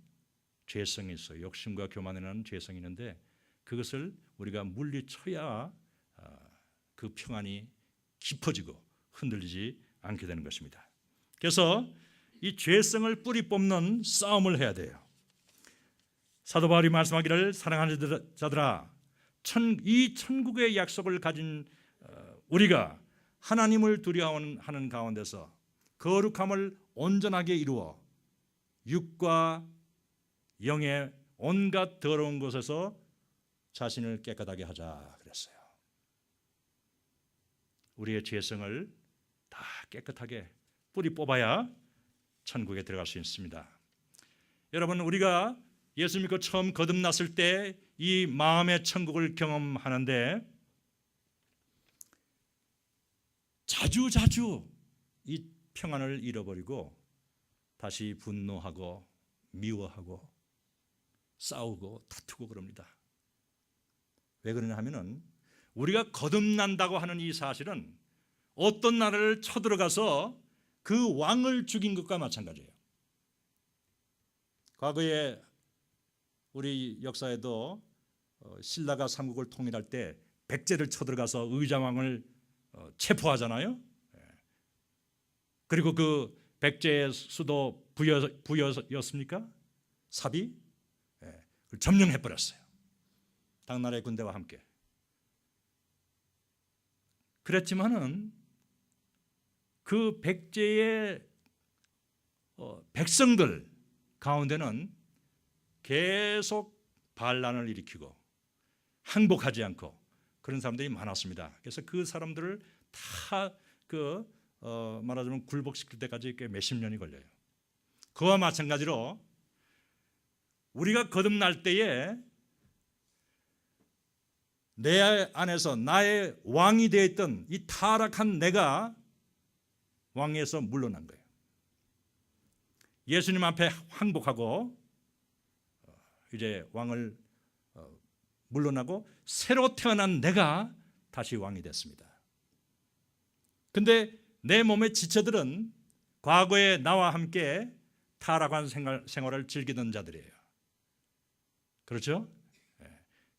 죄성이 있어요. 욕심과 교만이라는 죄성이 있는데 그것을 우리가 물리쳐야 그 평안이 깊어지고 흔들리지 않게 되는 것입니다. 그래서 이 죄성을 뿌리 뽑는 싸움을 해야 돼요. 사도 바울이 말씀하기를, 사랑하는 자들아, 이 천국의 약속을 가진 우리가 하나님을 두려워하는 가운데서 거룩함을 온전하게 이루어 육과 영의 온갖 더러운 것에서 자신을 깨끗하게 하자 그랬어요. 우리의 죄성을 다 깨끗하게 뿌리 뽑아야 천국에 들어갈 수 있습니다. 여러분, 우리가 예수 믿고 처음 거듭났을 때 이 마음의 천국을 경험하는데 자주 이 평안을 잃어버리고 다시 분노하고 미워하고 싸우고 다투고 그럽니다. 왜 그러냐 하면은 우리가 거듭난다고 하는 이 사실은 어떤 나라를 쳐들어가서 그 왕을 죽인 것과 마찬가지예요. 과거에 우리 역사에도 신라가 삼국을 통일할 때 백제를 쳐들어가서 의자왕을 체포하잖아요. 그리고 그 백제의 수도 부여였습니까? 삽이 점령해버렸어요. 당나라의 군대와 함께. 그랬지만은 그 백제의 백성들 가운데는 계속 반란을 일으키고 항복하지 않고 그런 사람들이 많았습니다. 그래서 그 사람들을 다 말하자면 굴복시킬 때까지 꽤 몇십 년이 걸려요. 그와 마찬가지로 우리가 거듭날 때에 내 안에서 나의 왕이 되어 있던 이 타락한 내가 왕에서 물러난 거예요. 예수님 앞에 항복하고 이제 왕을 물러나고 새로 태어난 내가 다시 왕이 됐습니다. 근데 내 몸의 지체들은 과거에 나와 함께 타락한 생활을 즐기던 자들이에요. 그렇죠?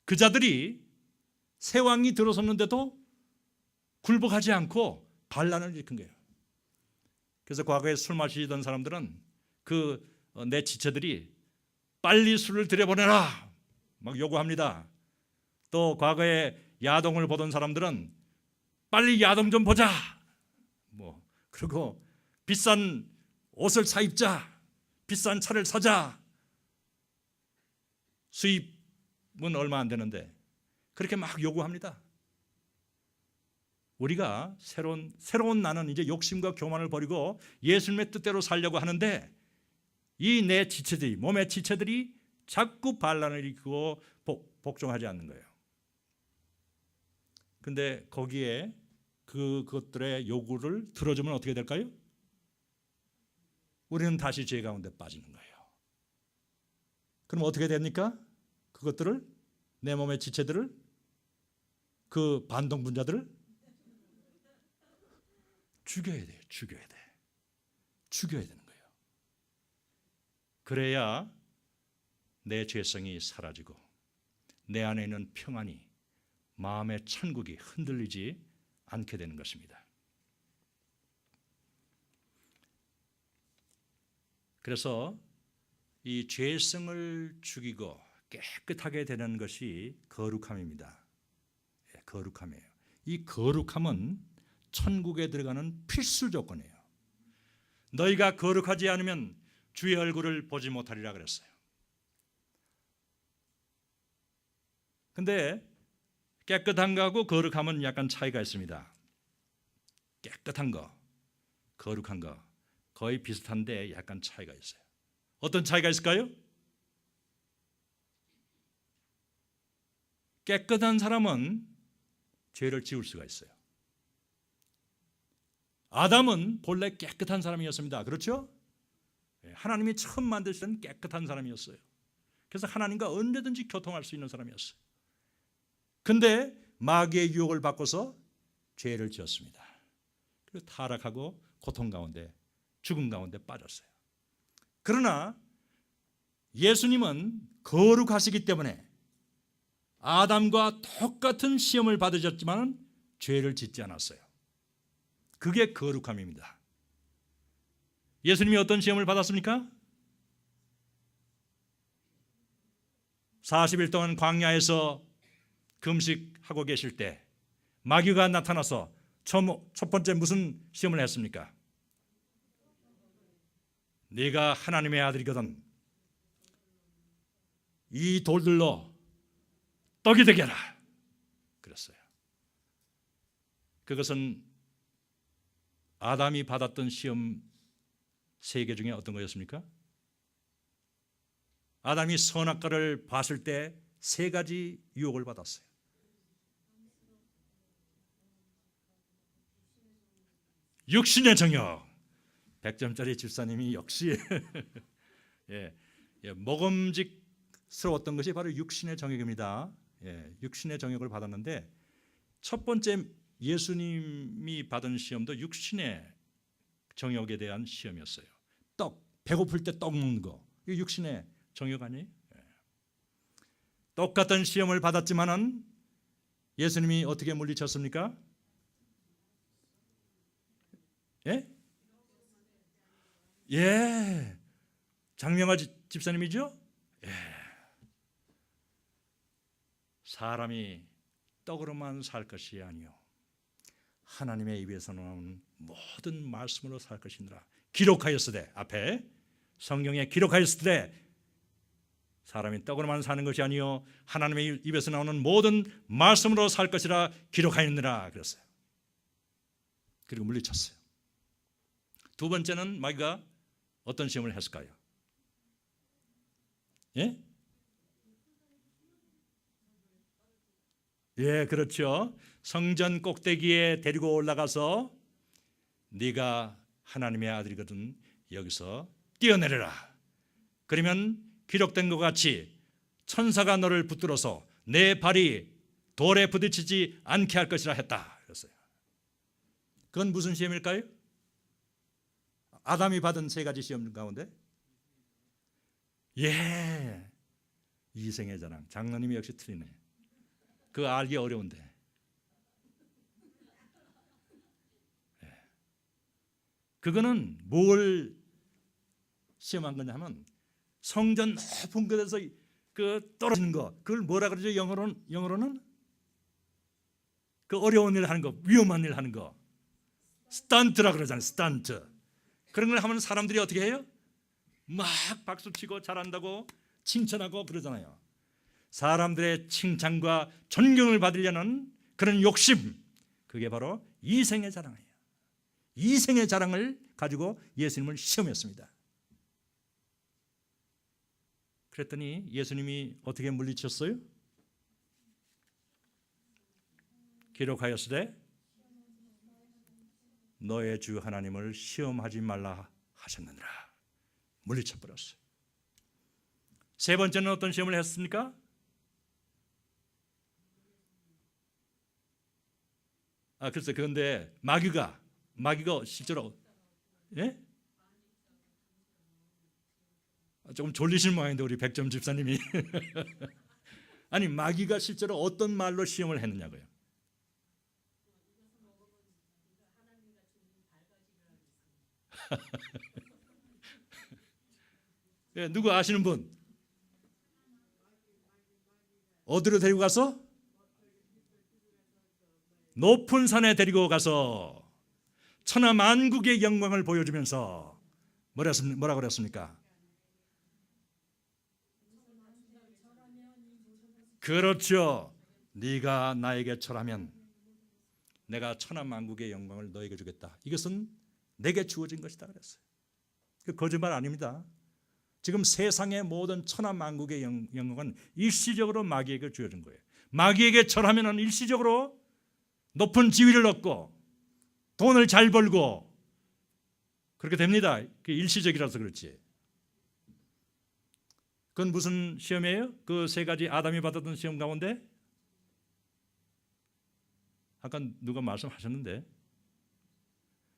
그 자들이 새 왕이 들어섰는데도 굴복하지 않고 반란을 일으킨 거예요. 그래서 과거에 술 마시던 사람들은 내 지체들이 빨리 술을 들여보내라 막 요구합니다. 또 과거에 야동을 보던 사람들은 빨리 야동 좀 보자. 그리고 비싼 옷을 사 입자. 비싼 차를 사자. 수입은 얼마 안 되는데 그렇게 막 요구합니다. 우리가 새로운 나는 이제 욕심과 교만을 버리고 예수님의 뜻대로 살려고 하는데 이 내 지체들이, 몸의 지체들이 자꾸 반란을 일으키고 복종하지 않는 거예요. 근데 거기에 그것들의 요구를 들어주면 어떻게 될까요? 우리는 다시 죄 가운데 빠지는 거예요. 그럼 어떻게 됩니까? 그것들을, 내 몸의 지체들을, 그 반동분자들을 죽여야 돼요. 죽여야 되는 거예요. 그래야 내 죄성이 사라지고 내 안에 있는 평안이, 마음의 천국이 흔들리지 않게 되는 것입니다. 그래서 이 죄성을 죽이고 깨끗하게 되는 것이 거룩함입니다. 거룩함이에요. 이 거룩함은 천국에 들어가는 필수 조건이에요. 너희가 거룩하지 않으면 주의 얼굴을 보지 못하리라 그랬어요. 근데 깨끗한 거하고 거룩함은 약간 차이가 있습니다. 깨끗한 거, 거룩한 거 거의 비슷한데 약간 차이가 있어요. 어떤 차이가 있을까요? 깨끗한 사람은 죄를 지울 수가 있어요. 아담은 본래 깨끗한 사람이었습니다. 그렇죠? 하나님이 처음 만드실 때는 깨끗한 사람이었어요. 그래서 하나님과 언제든지 교통할 수 있는 사람이었어요. 근데 마귀의 유혹을 받고서 죄를 지었습니다. 그리고 타락하고 고통 가운데, 죽음 가운데 빠졌어요. 그러나 예수님은 거룩하시기 때문에 아담과 똑같은 시험을 받으셨지만 죄를 짓지 않았어요. 그게 거룩함입니다. 예수님이 어떤 시험을 받았습니까? 40일 동안 광야에서 금식하고 계실 때 마귀가 나타나서 첫 번째 무슨 시험을 했습니까? 네가 하나님의 아들이거든 이 돌들로 떡이 되게 하라 그랬어요. 그것은 아담이 받았던 시험 3개 중에 어떤 거였습니까? 아담이 선악과를 봤을 때 3가지 유혹을 받았어요. 육신의 정욕. 100점짜리 집사님이 역시 먹음직스러웠던 것이 바로 육신의 정욕입니다. 육신의 정욕을 받았는데 첫 번째 예수님이 받은 시험도 육신의 정욕에 대한 시험이었어요. 배고플 때 떡 먹는 거, 이거 육신의 정욕 아니에요? 똑같은 시험을 받았지만은 예수님이 어떻게 물리쳤습니까? 장명화 집사님이죠? 사람이 떡으로만 살 것이 아니요 하나님의 입에서 나오는 모든 말씀으로 살 것이니라. 기록하였으되, 앞에 성경에 기록하였으되 사람이 떡으로만 사는 것이 아니요 하나님의 입에서 나오는 모든 말씀으로 살 것이라 기록하였느라 그랬어요. 그리고 물리쳤어요. 두 번째는 마귀가 어떤 시험을 했을까요? 그렇죠. 성전 꼭대기에 데리고 올라가서 네가 하나님의 아들이거든 여기서 뛰어내려라. 그러면 기록된 것 같이 천사가 너를 붙들어서 내 발이 돌에 부딪히지 않게 할 것이라 했다 그랬어요. 그건 무슨 시험일까요? 아담이 받은 3가지 시험 가운데 이생의 자랑. 장로님이 역시 틀리네. 그거 알기 어려운데 그거는 뭘 시험한 거냐 하면 성전 높은 곳에서 그 떨어지는 거, 그걸 뭐라 그러죠? 영어로는 그 어려운 일 하는 거, 위험한 일 하는 거 스턴트라 그러잖아요. 스턴트. 그런 걸 하면 사람들이 어떻게 해요? 막 박수치고 잘한다고 칭찬하고 그러잖아요. 사람들의 칭찬과 존경을 받으려는 그런 욕심, 그게 바로 이생의 자랑이에요. 이생의 자랑을 가지고 예수님을 시험했습니다. 그랬더니 예수님이 어떻게 물리쳤어요? 기록하였으되 너의 주 하나님을 시험하지 말라 하셨느니라. 물리쳐버렸어요. 세 번째는 어떤 시험을 했습니까? 글쎄, 그런데 마귀가 실제로 조금 졸리신 모양인데 우리 100점 집사님이 아니 마귀가 실제로 어떤 말로 시험을 했느냐고요. 누구 아시는 분? 어디로 데리고 가서? 높은 산에 데리고 가서 천하만국의 영광을 보여주면서 뭐라 그랬습니까? 그렇죠. 네가 나에게 절하면 내가 천하만국의 영광을 너에게 주겠다. 이것은 내게 주어진 것이다 그랬어요. 그 거짓말 아닙니다. 지금 세상의 모든 천하만국의 영광은 일시적으로 마귀에게 주어진 거예요. 마귀에게 절하면 일시적으로 높은 지위를 얻고 돈을 잘 벌고 그렇게 됩니다. 그게 일시적이라서 그렇지. 그건 무슨 시험이에요? 그 세 가지 아담이 받았던 시험 가운데 아까 누가 말씀하셨는데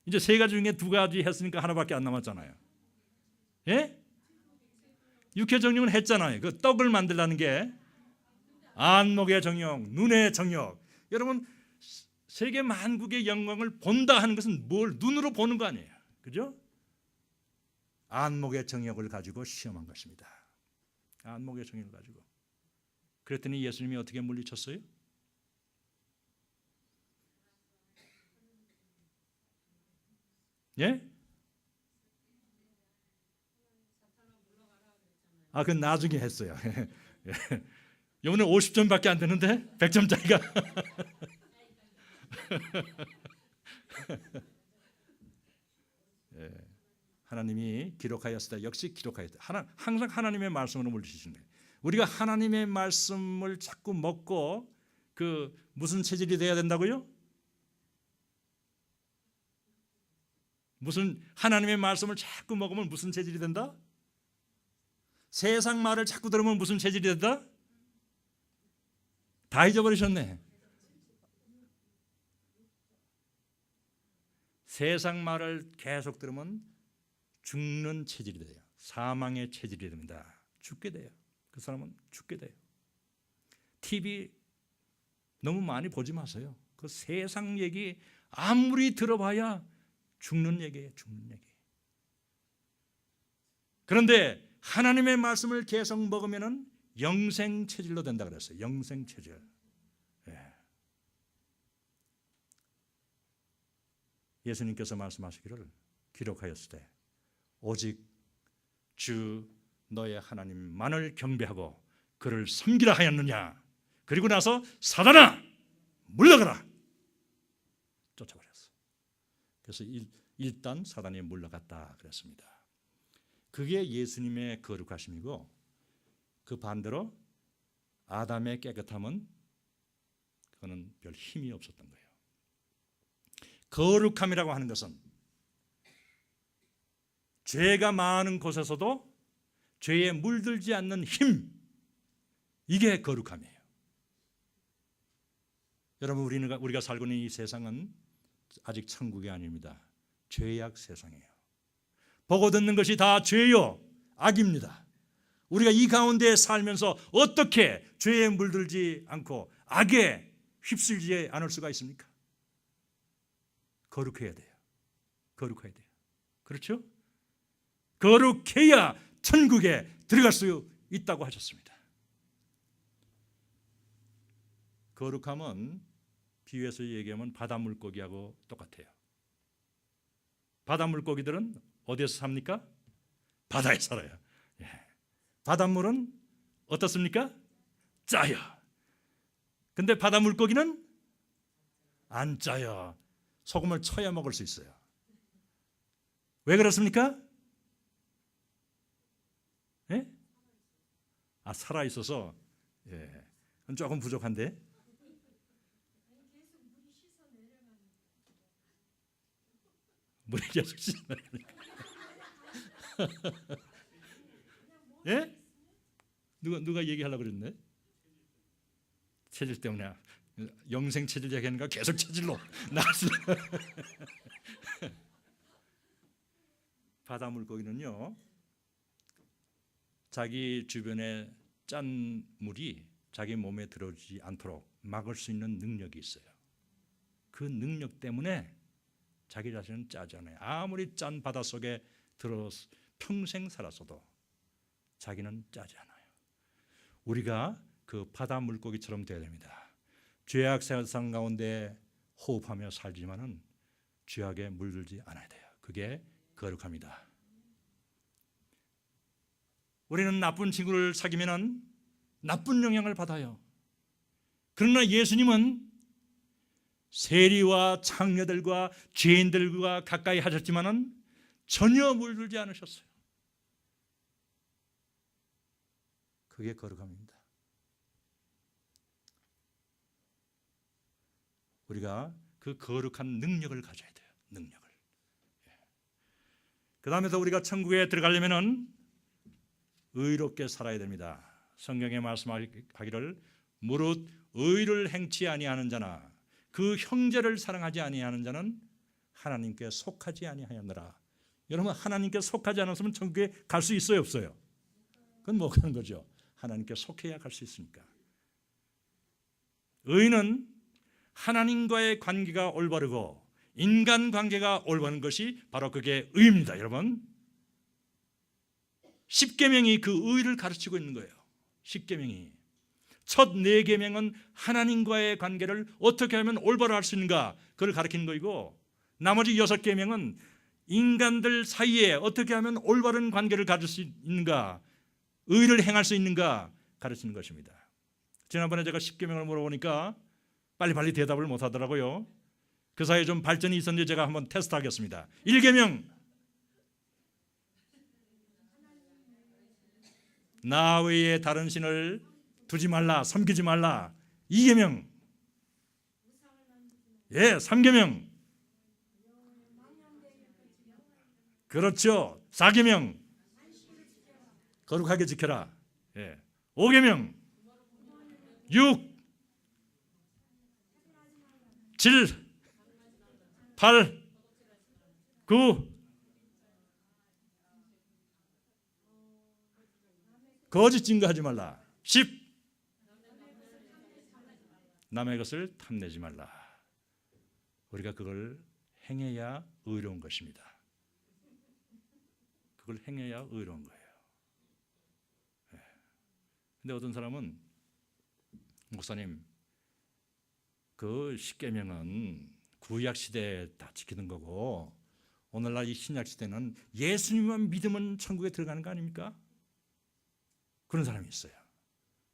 이제 세 가지 중에 두 가지 했으니까 하나밖에 안 남았잖아요. 예? 육체 정욕은 했잖아요. 그 떡을 만들라는 게 안목의 정욕, 눈의 정욕. 여러분 세계 만국의 영광을 본다 하는 것은 뭘 눈으로 보는 거 아니에요. 그죠? 안목의 정욕을 가지고 시험한 것입니다. 안목의 정욕을 가지고. 그랬더니 예수님이 어떻게 물리쳤어요? 예? 그건 나중에 했어요. 이번에 50점밖에 안 되는데 100점짜리가 예, 하나님이 기록하였으다. 역시 기록하였다. 항상 하나님의 말씀으로 물리치시는 거예요. 우리가 하나님의 말씀을 자꾸 먹고 그 무슨 체질이 돼야 된다고요? 무슨 하나님의 말씀을 자꾸 먹으면 무슨 체질이 된다? 세상 말을 자꾸 들으면 무슨 체질이 된다? 다 잊어버리셨네. 세상 말을 계속 들으면 죽는 체질이 돼요. 사망의 체질이 됩니다. 죽게 돼요. 그 사람은 죽게 돼요. TV 너무 많이 보지 마세요. 그 세상 얘기 아무리 들어봐야 죽는 얘기예요. 죽는 얘기. 그런데 하나님의 말씀을 계속 먹으면은 영생 체질로 된다 그랬어요. 영생 체질. 예. 예수님께서 말씀하시기를 기록하였을 때 오직 주 너의 하나님만을 경배하고 그를 섬기라 하였느냐. 그리고 나서 사단아 물러가라 쫓아버렸어. 그래서 일단 사단이 물러갔다 그랬습니다. 그게 예수님의 거룩하심이고 그 반대로 아담의 깨끗함은 그거는 별 힘이 없었던 거예요. 거룩함이라고 하는 것은 죄가 많은 곳에서도 죄에 물들지 않는 힘, 이게 거룩함이에요. 여러분 우리가 살고 있는 이 세상은 아직 천국이 아닙니다. 죄악 세상이에요. 보고 듣는 것이 다 죄요 악입니다. 우리가 이 가운데 살면서 어떻게 죄에 물들지 않고 악에 휩쓸지 않을 수가 있습니까? 거룩해야 돼요. 거룩해야 돼요. 그렇죠? 거룩해야 천국에 들어갈 수 있다고 하셨습니다. 거룩함은 비유해서 얘기하면 바다 물고기하고 똑같아요. 바다 물고기들은 어디에서 삽니까? 바다에 살아요. 예. 바닷물은 어떻습니까? 짜요. 근데 바다 물고기는 안 짜요. 소금을 쳐야 먹을 수 있어요. 왜 그렇습니까? 예? 살아 있어서 예. 조금 부족한데. 물이 계속 씻어내니까. 예? 누가 얘기하려고 그랬네? 체질 때문에 영생 체질 얘기하는가 계속 체질로 나왔어. 바다 물고기는요, 자기 주변에 짠 물이 자기 몸에 들어오지 않도록 막을 수 있는 능력이 있어요. 그 능력 때문에 자기 자신은 짜지 않아요. 아무리 짠 바다 속에 들어 평생 살았어도 자기는 짜지 않아요. 우리가 그 바다 물고기처럼 되어야 됩니다. 죄악 세상 가운데 호흡하며 살지만은 죄악에 물들지 않아야 돼요. 그게 거룩합니다. 우리는 나쁜 친구를 사귀면 나쁜 영향을 받아요. 그러나 예수님은 세리와 창녀들과 죄인들과 가까이 하셨지만은 전혀 물들지 않으셨어요. 그게 거룩함입니다. 우리가 그 거룩한 능력을 가져야 돼요. 능력을. 그 다음에도 우리가 천국에 들어가려면은 의롭게 살아야 됩니다. 성경에 말씀하기를 무릇 의를 행치 아니하는 자나 그 형제를 사랑하지 아니하는 자는 하나님께 속하지 아니하였느라. 여러분, 하나님께 속하지 않았으면 천국에 갈 수 있어요, 없어요? 그건 못 가는 거죠. 하나님께 속해야 갈 수 있으니까. 의는 하나님과의 관계가 올바르고 인간관계가 올바른 것이 바로 그게 의입니다. 여러분, 십계명이 그 의를 가르치고 있는 거예요. 십계명이 첫 4계명은 하나님과의 관계를 어떻게 하면 올바로 할 수 있는가, 그걸 가르치는 거이고, 나머지 6계명은 인간들 사이에 어떻게 하면 올바른 관계를 가질 수 있는가, 의를 행할 수 있는가 가르치는 것입니다. 지난번에 제가 10계명을 물어보니까 빨리빨리 대답을 못 하더라고요. 그 사이에 좀 발전이 있었는데 제가 한번 테스트하겠습니다. 1계명, 나 외에 다른 신을 두지 말라, 섬기지 말라. 2계명, 3계명, 그렇죠. 4계명, 거룩하게 지켜라. 5계명, 6, 7, 8, 9, 거짓 증거하지 말라. 10, 남의 것을 탐내지 말라. 우리가 그걸 행해야 의로운 것입니다. 그걸 행해야 의로운 거예요. 근데 어떤 사람은, 목사님, 그 10계명은 구약 시대에 다 지키는 거고 오늘날 이 신약 시대는 예수님만 믿으면 천국에 들어가는 거 아닙니까? 그런 사람이 있어요.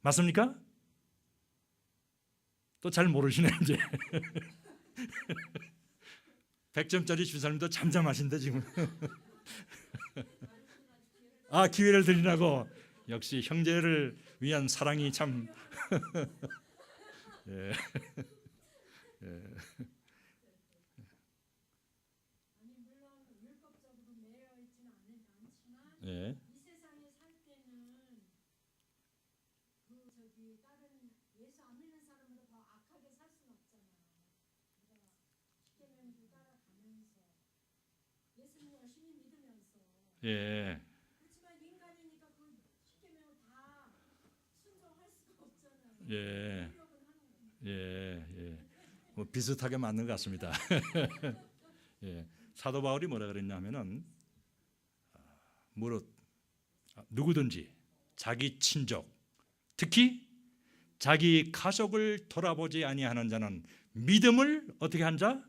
맞습니까? 또 잘 모르시네 이제. 100점짜리 주사님도 잠잠하신데 지금. 기회를 드리라고. 역시 형제를 위한 사랑이 참. 예. 예. 예. 예. 예. 예. 뭐 비슷하게 맞는 것 같습니다. 예. 사도 바울이 뭐라 그랬냐면은 무릇 누구든지 자기 친족, 특히 자기 가족을 돌아보지 아니하는 자는 믿음을 어떻게 한 자?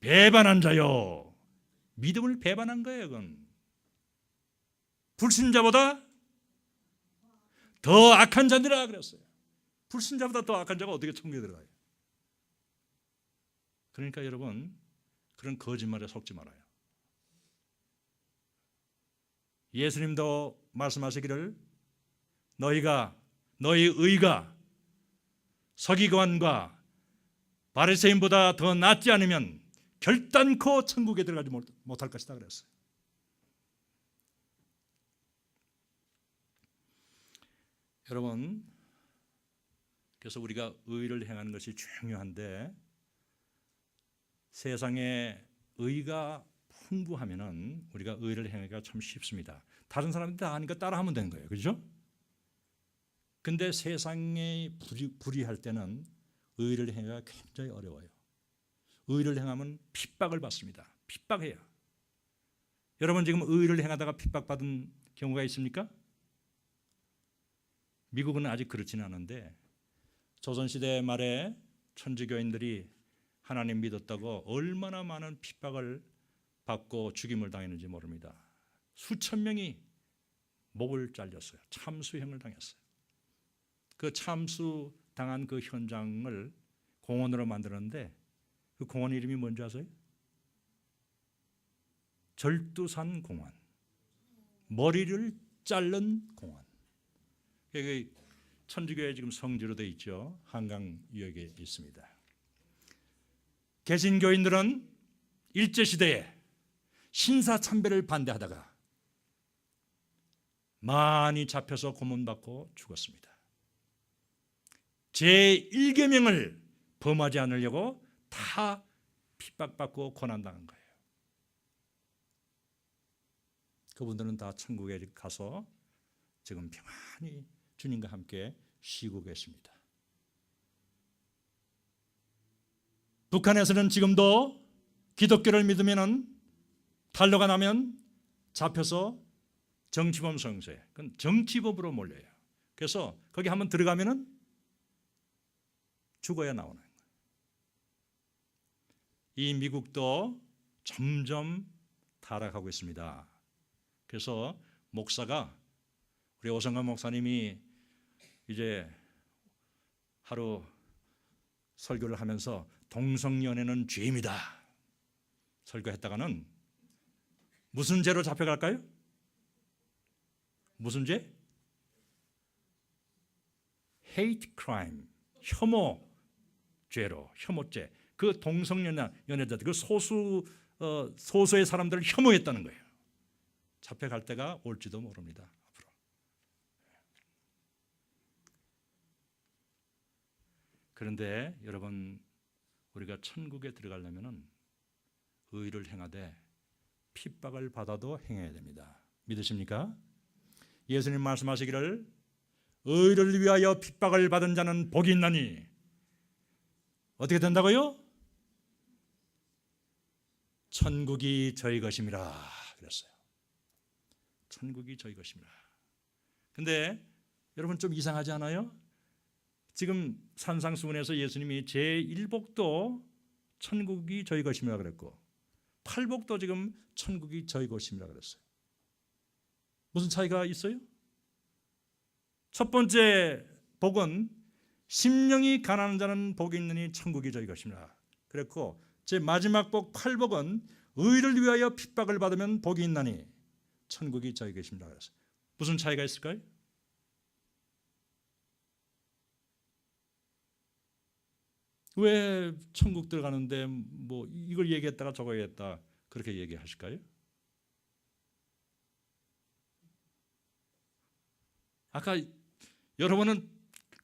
배반한 자요. 믿음을 배반한 거예요. 그건 불신자보다 더 악한 자들이라 그랬어요. 불신자보다 더 악한 자가 어떻게 천국에 들어가요? 그러니까 여러분, 그런 거짓말에 속지 말아요. 예수님도 말씀하시기를 너희 의가 서기관과 바리새인보다 더 낫지 않으면 결단코 천국에 들어가지 못할 것이다 그랬어요. 여러분, 그래서 우리가 의를 행하는 것이 중요한데 세상에 의가 풍부하면은 우리가 의를 행하기가 참 쉽습니다. 다른 사람들이 다 하니까 따라하면 되는 거예요. 그렇죠? 근데 세상에 불의할 때는 의를 행하기가 굉장히 어려워요. 의를 행하면 핍박을 받습니다. 핍박해요. 여러분 지금 의를 행하다가 핍박받은 경우가 있습니까? 미국은 아직 그렇지는 않은데 조선시대 말에 천주교인들이 하나님 믿었다고 얼마나 많은 핍박을 받고 죽임을 당했는지 모릅니다. 수천 명이 목을 잘렸어요. 참수형을 당했어요. 그 참수 당한 그 현장을 공원으로 만들었는데 그 공원 이름이 뭔지 아세요? 절두산 공원. 머리를 자른 공원. 여기 천주교에 지금 성지로 되어 있죠. 한강유역에 있습니다. 개신교인들은 일제시대에 신사참배를 반대하다가 많이 잡혀서 고문받고 죽었습니다. 제1계명을 범하지 않으려고 다 핍박받고 고난당한 거예요. 그분들은 다 천국에 가서 지금 평안히 주님과 함께 쉬고 계십니다. 북한에서는 지금도 기독교를 믿으면 탄로가 나면 잡혀서 정치범 성소에, 그건 정치범으로 몰려요. 그래서 거기 한번 들어가면은 죽어야 나오는 거예요. 이 미국도 점점 타락하고 있습니다. 그래서 목사가, 우리 오성관 목사님이 이제 하루 설교를 하면서 동성연애는 죄입니다 설교했다가는 무슨 죄로 잡혀갈까요? 무슨 죄? hate crime, 혐오 죄로, 혐오죄. 그 동성연애자들, 그 소수의 사람들을 혐오했다는 거예요. 잡혀갈 때가 올지도 모릅니다. 앞으로. 그런데 여러분, 우리가 천국에 들어가려면은 의를 행하되 핍박을 받아도 행해야 됩니다. 믿으십니까? 예수님 말씀하시기를 의를 위하여 핍박을 받은 자는 복이 있나니 어떻게 된다고요? 천국이 저희 것임이라 그랬어요. 천국이 저희 것임이라. 근데 여러분 좀 이상하지 않아요? 지금 산상수훈에서 예수님이 제1복도 천국이 저희 것임이라 그랬고 8복도 지금 천국이 저희 것임이라 그랬어요. 무슨 차이가 있어요? 첫 번째 복은 심령이 가난한 자는 복이 있느니 천국이 저희 것임이라 그랬고, 제 마지막 복 8복은 의를 위하여 핍박을 받으면 복이 있나니 천국이 저희 것임이라 그랬어요. 무슨 차이가 있을까요? 왜 천국 들어가는데 뭐 이걸 얘기했다가 저거 얘기했다 그렇게 얘기하실까요? 아까 여러분은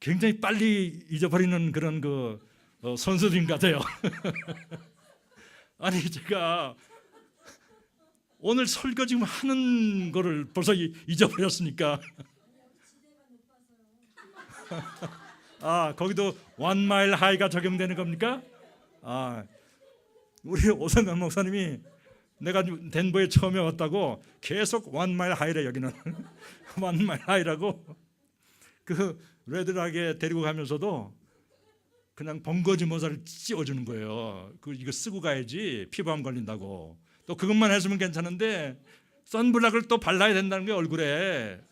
굉장히 빨리 잊어버리는 그런 선수님 같아요. 아니 제가 오늘 설교 지금 하는 거를 벌써 잊어버렸으니까. 거기도 원 마일 하이가 적용되는 겁니까? 우리 오성관 목사님이 내가 덴버에 처음에 왔다고 계속 원 마일 하이래. 여기는 원 마일 하이라고 그 레드락에 데리고 가면서도 그냥 번거지 모자를 씌워주는 거예요. 이거 쓰고 가야지 피부암 걸린다고. 또 그것만 해주면 괜찮은데 선블락을 또 발라야 된다는 게 얼굴에.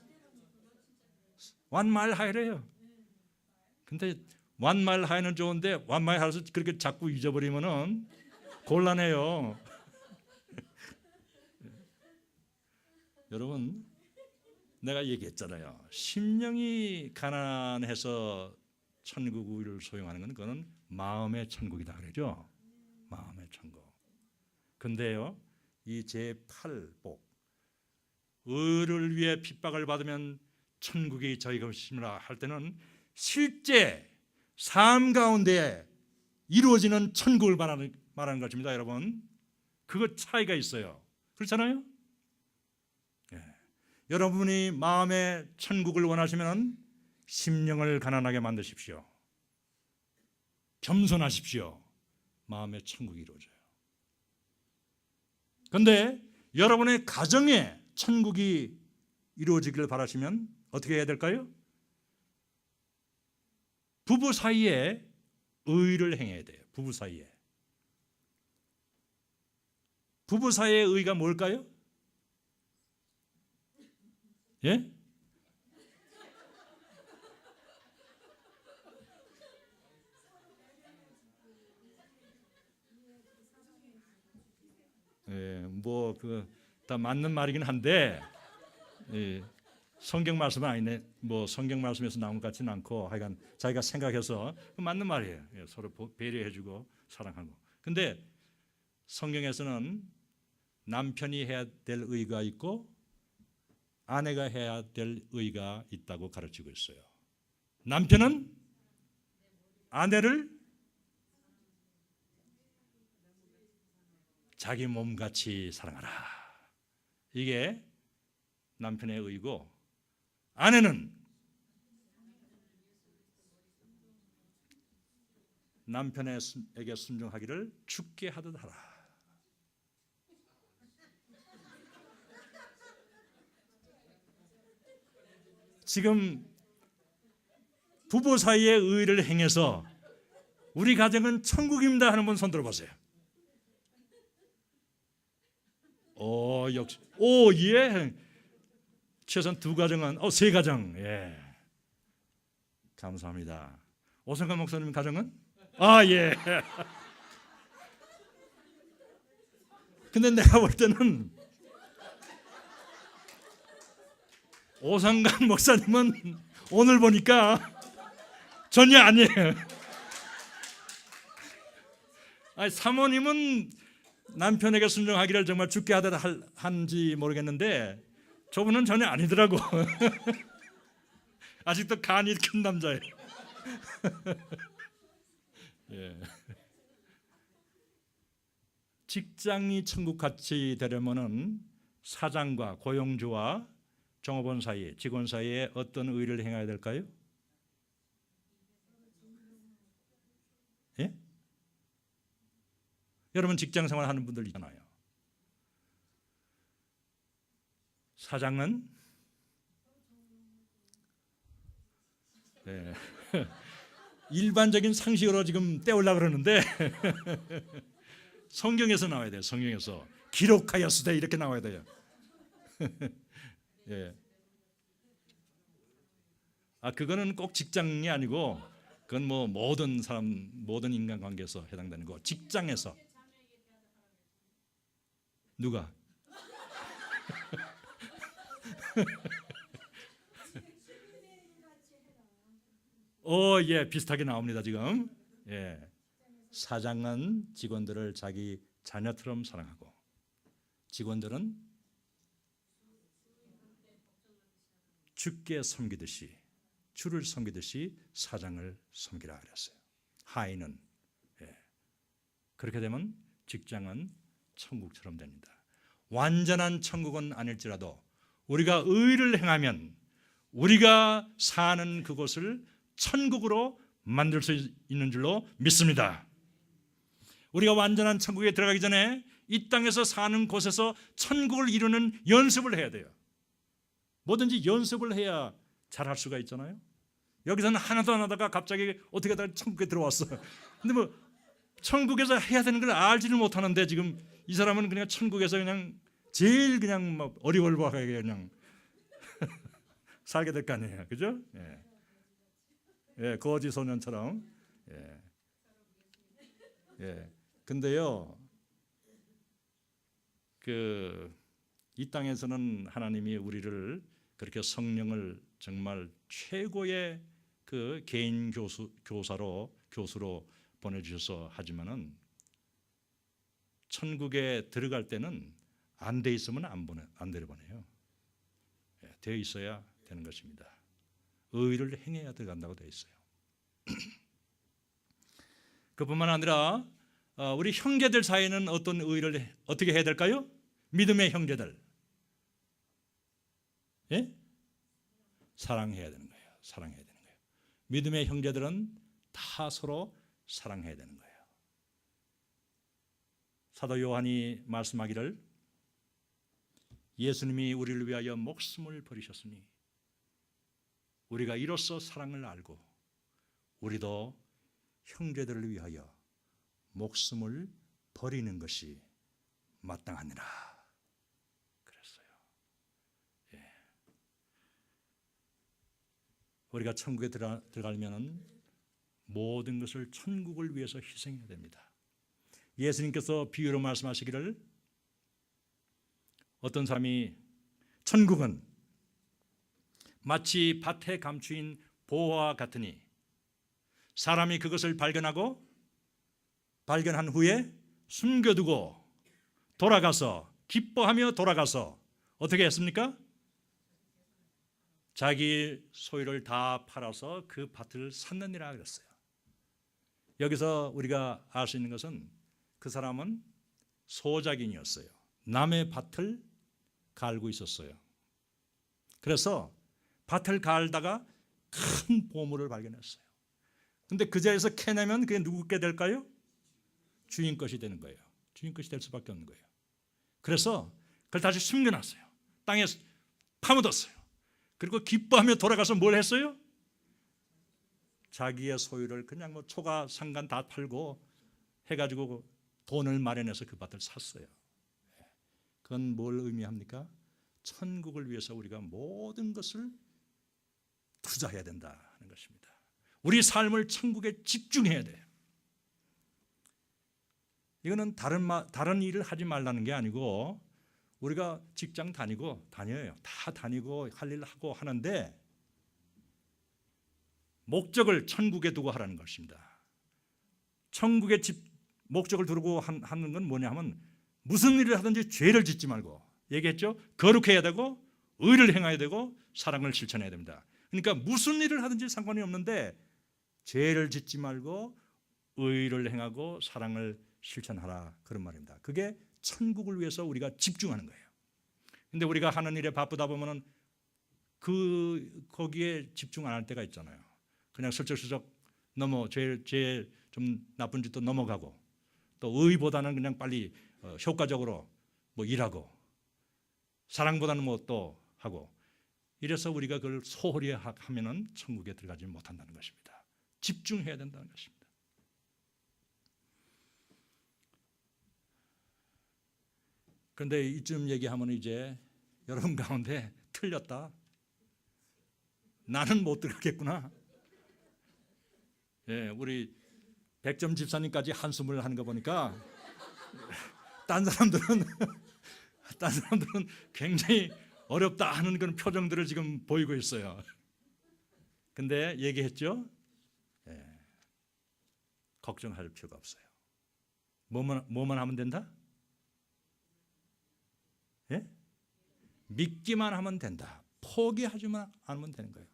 원 마일 하이래요. 근데 원 마일 하이는 좋은데 원 마일 하이에서 그렇게 자꾸 잊어버리면은 곤란해요. 여러분, 내가 얘기했잖아요. 심령이 가난해서 천국을 소용하는 건 그거는 마음의 천국이다 그러죠. 마음의 천국. 근데요, 이 제8복 의를 위해 핍박을 받으면 천국이 저희 것임이라 할 때는 실제 삶 가운데 이루어지는 천국을 말하는 것입니다. 여러분, 그거 차이가 있어요. 그렇잖아요? 여러분이 마음의 천국을 원하시면 심령을 가난하게 만드십시오. 겸손하십시오. 마음의 천국이 이루어져요. 그런데 여러분의 가정에 천국이 이루어지기를 바라시면 어떻게 해야 될까요? 부부 사이에 의를 행해야 돼요. 부부 사이에. 부부 사이의 의가 뭘까요? 예? 예, 뭐 그 다 맞는 말이긴 한데 예, 성경 말씀은 아니네. 뭐 성경 말씀에서 나온 것 같지는 않고 하여간 자기가 생각해서 맞는 말이에요. 예, 서로 배려해주고 사랑하고. 근데 성경에서는 남편이 해야 될 의가 있고 아내가 해야 될 의가 있다고 가르치고 있어요. 남편은 아내를 자기 몸같이 사랑하라. 이게 남편의 의고, 아내는 남편에게 순종하기를 죽게 하듯 하라. 지금 부부 사이에 의를 행해서 우리 가정은 천국입니다 하는 분 손 들어보세요. 역시 예. 최소한 두 가정은 세 가정. 예. 감사합니다. 오성관 목사님 가정은 예. 근데 내가 볼 때는 오성관 목사님은 오늘 보니까 전혀 아니에요. 사모님은 남편에게 순종하기를 정말 죽게 하다 한지 모르겠는데 저분은 전혀 아니더라고. 아직도 간이 큰 남자예요. 예. 직장이 천국같이 되려면은 사장과 고용주와 종업원 사이, 직원 사이에 어떤 의를 행해야 될까요? 예? 여러분 직장 생활 하는 분들 있잖아요. 사장은 일반적인 상식으로 지금 떼우려고 그러는데 성경에서 나와야 돼요. 성경에서 기록하였으되 이렇게 나와야 돼요. 예. 그거는 꼭 직장이 아니고 그건 뭐 모든 사람, 모든 인간관계에서 해당되는 거. 직장에서 누가? 예, 비슷하게 나옵니다 지금. 예, 사장은 직원들을 자기 자녀처럼 사랑하고 직원들은 주께 섬기듯이, 주를 섬기듯이 사장을 섬기라 그랬어요. 하인은 그렇게 되면 직장은 천국처럼 됩니다. 완전한 천국은 아닐지라도 우리가 의를 행하면 우리가 사는 그곳을 천국으로 만들 수 있는 줄로 믿습니다. 우리가 완전한 천국에 들어가기 전에 이 땅에서 사는 곳에서 천국을 이루는 연습을 해야 돼요. 뭐든지 연습을 해야 잘할 수가 있잖아요. 여기서는 하나도 안 하다가 갑자기 어떻게 하다가 천국에 들어왔어. 근데 뭐 천국에서 해야 되는 걸 알지를 못하는데 지금 이 사람은 그냥 천국에서 그냥 제일 그냥 막 어리버리하게 그냥 살게 될 거 아니에요, 그죠? 거지 소년처럼. 근데요, 이 땅에서는 하나님이 우리를 그렇게 성령을 정말 최고의 개인 교수로 보내주셔서 하지만은 천국에 들어갈 때는 안 돼 있으면 안 데려보내요. 되어 있어야 되는 것입니다. 의를 행해야 들어간다고 되어 있어요. 그뿐만 아니라 우리 형제들 사이에는 어떤 의를 어떻게 해야 될까요? 믿음의 형제들, 사랑해야 되는 거예요. 사랑해야 되는 거예요. 믿음의 형제들은 다 서로 사랑해야 되는 거예요. 사도 요한이 말씀하기를 예수님이 우리를 위하여 목숨을 버리셨으니 우리가 이로써 사랑을 알고 우리도 형제들을 위하여 목숨을 버리는 것이 마땅하니라 그랬어요. 우리가 천국에 들어가려면 모든 것을 천국을 위해서 희생해야 됩니다. 예수님께서 비유로 말씀하시기를 어떤 사람이 천국은 마치 밭에 감추인 보화와 같으니 사람이 그것을 발견한 후에 숨겨두고 돌아가서 기뻐하며 돌아가서 어떻게 했습니까? 자기 소유를 다 팔아서 그 밭을 샀느니라 그랬어요. 여기서 우리가 알 수 있는 것은 그 사람은 소작인이었어요. 남의 밭을 갈고 있었어요. 그래서 밭을 갈다가 큰 보물을 발견했어요. 근데 그 자리에서 캐내면 그게 누구께 될까요? 주인 것이 되는 거예요. 주인 것이 될 수밖에 없는 거예요. 그래서 그걸 다시 숨겨놨어요. 땅에 파묻었어요. 그리고 기뻐하며 돌아가서 뭘 했어요? 자기의 소유를 그냥 뭐 초가 상간 다 팔고 해가지고 돈을 마련해서 그 밭을 샀어요. 그건 뭘 의미합니까? 천국을 위해서 우리가 모든 것을 투자해야 된다는 것입니다. 우리 삶을 천국에 집중해야 돼요. 이거는 다른 일을 하지 말라는 게 아니고 우리가 직장 다녀요. 다 다니고 할 일 하고 하는데 목적을 천국에 두고 하라는 것입니다. 천국에 목적을 두고 하는 건 뭐냐면 무슨 일을 하든지 죄를 짓지 말고 얘기했죠. 거룩해야 되고 의를 행해야 되고 사랑을 실천해야 됩니다. 그러니까 무슨 일을 하든지 상관이 없는데 죄를 짓지 말고 의를 행하고 사랑을 실천하라 그런 말입니다. 그게 천국을 위해서 우리가 집중하는 거예요. 근데 우리가 하는 일에 바쁘다 보면은 거기에 집중 안 할 때가 있잖아요. 그냥 슬쩍슬쩍 죄 좀 나쁜 짓도 넘어가고 또 의보다는 그냥 빨리 효과적으로 뭐 일하고 사랑보다는 뭐 또 하고 이래서 우리가 그걸 소홀히 하면은 천국에 들어가지 못한다는 것입니다. 집중해야 된다는 것입니다. 그런데 이쯤 얘기하면 이제 여러분 가운데 틀렸다. 나는 못 들어가겠구나. 예, 우리 백점 집사님까지 한숨을 하는 거 보니까 딴 사람들은 굉장히 어렵다 하는 그런 표정들을 지금 보이고 있어요. 근데 얘기했죠? 예, 걱정할 필요가 없어요. 뭐만 하면 된다? 예? 믿기만 하면 된다. 포기하지만 않으면 되는 거예요.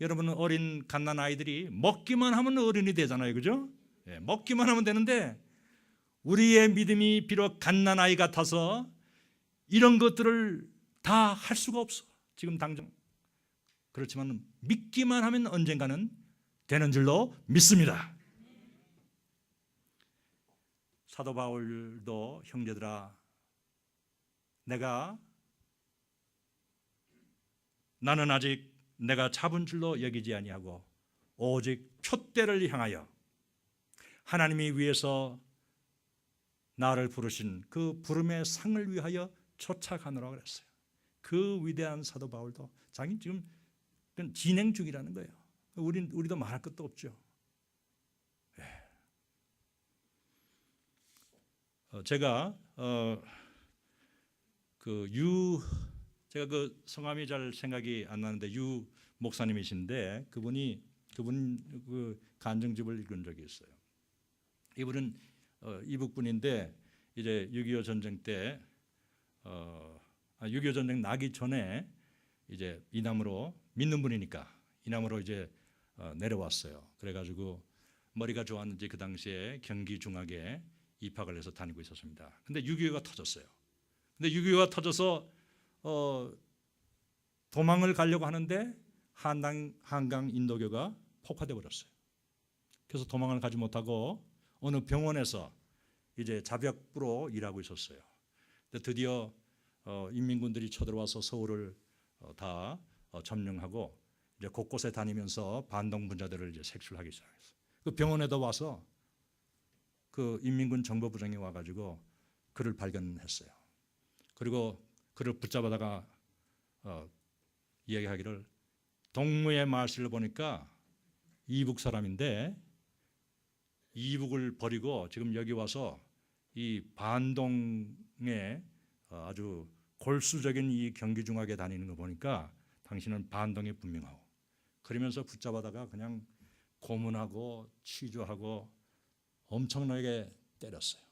여러분은 어린 갓난 아이들이 먹기만 하면 어른이 되잖아요. 그죠? 예, 먹기만 하면 되는데 우리의 믿음이 비록 갓난 아이 같아서 이런 것들을 다 할 수가 없어. 지금 당장. 그렇지만 믿기만 하면 언젠가는 되는 줄로 믿습니다. 사도 바울도 형제들아 나는 아직 내가 잡은 줄로 여기지 아니하고 오직 푯대를 향하여 하나님이 위해서 나를 부르신 그 부름의 상을 위하여 쫓아가노라 그랬어요. 그 위대한 사도 바울도 자기 지금 진행 중이라는 거예요. 우리도 말할 것도 없죠. 제가 제가 그 성함이 잘 생각이 안 나는데 유 목사님이신데 그분 그 간증집을 읽은 적이 있어요. 이분은 이북 분인데 이제 6.25 전쟁 때 6.25 전쟁 나기 전에 이제 이남으로 믿는 분이니까 이남으로 이제 내려왔어요. 그래가지고 머리가 좋았는지 그 당시에 경기 중학에 입학을 해서 다니고 있었습니다. 근데 6.25가 터졌어요. 근데 6.25가 터져서 도망을 가려고 하는데 한강 인도교가 폭파돼 버렸어요. 그래서 도망을 가지 못하고 어느 병원에서 이제 자벽부로 일하고 있었어요. 근데 드디어 인민군들이 쳐들어와서 서울을 다 점령하고 이제 곳곳에 다니면서 반동 분자들을 이제 색출하기 시작했어요. 그 병원에도 와서 그 인민군 정보부장이 와가지고 그를 발견했어요. 그리고 그를 붙잡아다가 이야기하기를 동무의 말씀을 보니까 이북 사람인데 이북을 버리고 지금 여기 와서 이 반동에 아주 골수적인 이 경기중학에 다니는 거 보니까 당신은 반동이 분명하고, 그러면서 붙잡아다가 그냥 고문하고 취조하고 엄청나게 때렸어요.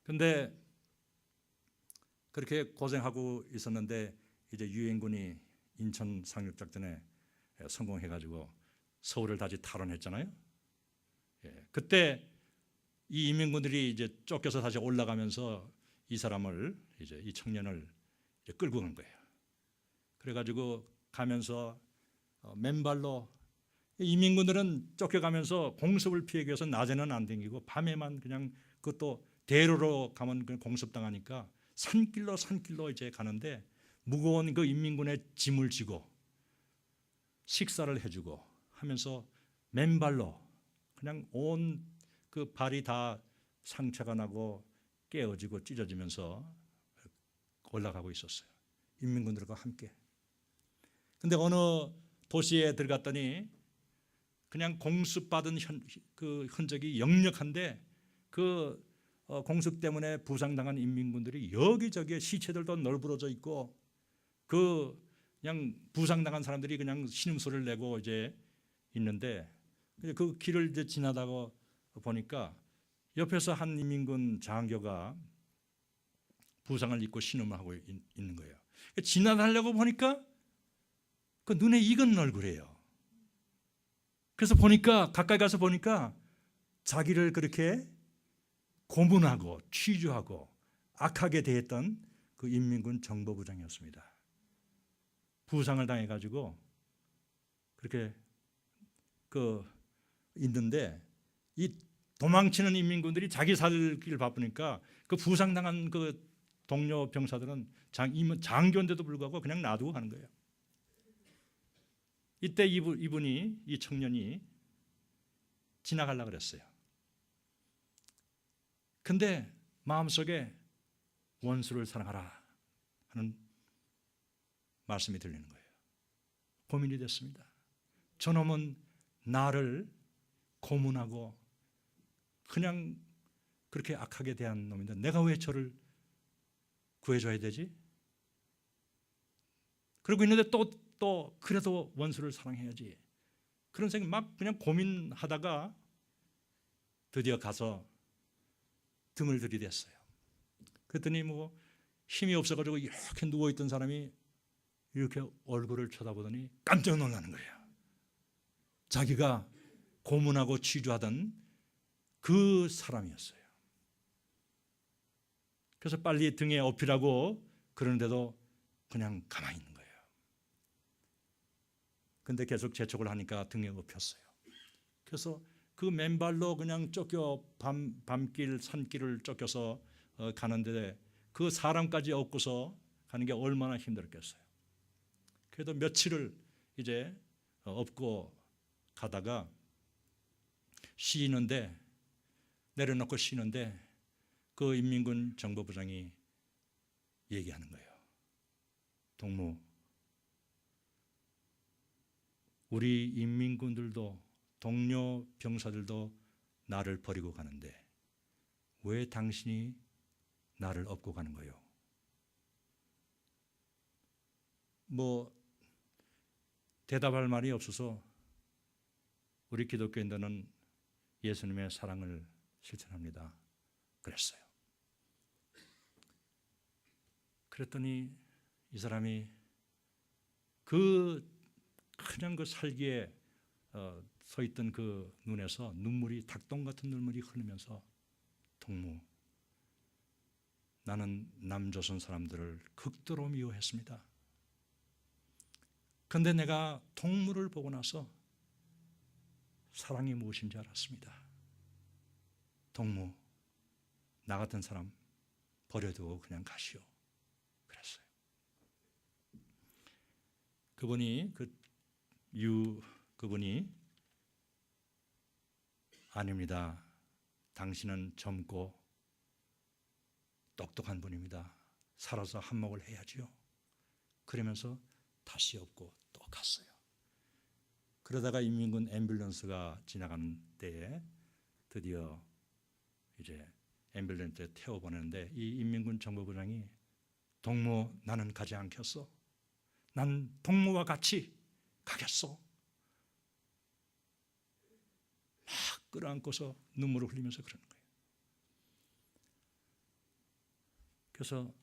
근데 그렇게 고생하고 있었는데 이제 유엔군이 인천 상륙작전에 성공해가지고 서울을 다시 탈환했잖아요. 그때 이 인민군들이 이제 쫓겨서 다시 올라가면서 이 사람을 이제 이 청년을 이제 끌고 간 거예요. 그래가지고 가면서 맨발로, 인민군들은 쫓겨가면서 공습을 피하기 위해서 낮에는 안 다니고 밤에만 그냥, 그것도 대로로 가면 공습당하니까 산길로 이제 가는데 무거운 그 인민군의 짐을 지고 식사를 해주고 하면서 맨발로 그냥 온 그 발이 다 상처가 나고 깨어지고 찢어지면서 올라가고 있었어요. 인민군들과 함께. 근데 어느 도시에 들어갔더니 그냥 공습받은 그 흔적이 역력한데 그 공습 때문에 부상당한 인민군들이 여기저기에 시체들도 널브러져 있고 그 그냥 부상당한 사람들이 그냥 신음소리를 내고 이제 있는데, 그 길을 이제 지나다가 보니까 옆에서 한 인민군 장교가 부상을 입고 신음을 하고 있는 거예요. 지나가려고 보니까 그 눈에 익은 얼굴이에요. 그래서 보니까 가까이 가서 보니까 자기를 그렇게 고문하고 취조하고 악하게 대했던 그 인민군 정보부장이었습니다. 부상을 당해가지고 그렇게 있는데 이 도망치는 인민군들이 자기 살길 바쁘니까 그 부상당한 그 동료 병사들은 장교인데도 불구하고 그냥 놔두고 가는 거예요. 이때 이 청년이 지나가려고 그랬어요. 근데 마음속에 원수를 사랑하라 하는 말씀이 들리는 거예요. 고민이 됐습니다. 저놈은 나를 고문하고 그냥 그렇게 악하게 대한 놈인데 내가 왜 저를 구해줘야 되지? 그러고 있는데 또 그래도 원수를 사랑해야지, 그런 생각 막 그냥 고민하다가 드디어 가서 등을 들이댔어요. 그랬더니 뭐 힘이 없어가지고 이렇게 누워있던 사람이 이렇게 얼굴을 쳐다보더니 깜짝 놀라는 거예요. 자기가 고문하고 취조하던 그 사람이었어요. 그래서 빨리 등에 업히라고 그러는데도 그냥 가만히 있는 거예요. 근데 계속 재촉을 하니까 등에 업혔어요. 그래서 그 맨발로 그냥 쫓겨 밤길 산길을 쫓겨서 가는데 그 사람까지 업고서 가는 게 얼마나 힘들었겠어요. 그래도 며칠을 이제 업고 가다가 내려놓고 쉬는데 그 인민군 정보부장이 얘기하는 거예요. 동무, 우리 인민군들도 동료 병사들도 나를 버리고 가는데 왜 당신이 나를 업고 가는 거요? 뭐 대답할 말이 없어서 우리 기독교인들은 예수님의 사랑을 실천합니다 그랬어요. 그랬더니 이 사람이 그냥 그 살기에 서 있던 그 눈에서 눈물이, 닭똥 같은 눈물이 흐르면서, 동무, 나는 남조선 사람들을 극도로 미워했습니다. 그런데 내가 동무를 보고 나서 사랑이 무엇인지 알았습니다. 동무, 나 같은 사람 버려두고 그냥 가시오 그랬어요. 그분이 아닙니다. 당신은 젊고 똑똑한 분입니다. 살아서 한몫을 해야지요. 그러면서 다시 업고 또 갔어요. 그러다가 인민군 앰뷸런스가 지나가는 때에 드디어 이제 앰뷸런스에 태워보내는데 이 인민군 정보부장이 동무 나는 가지 않겠어. 난 동무와 같이 가겠어. 막 끌어안고서 눈물을 흘리면서 그러는 거예요. 그래서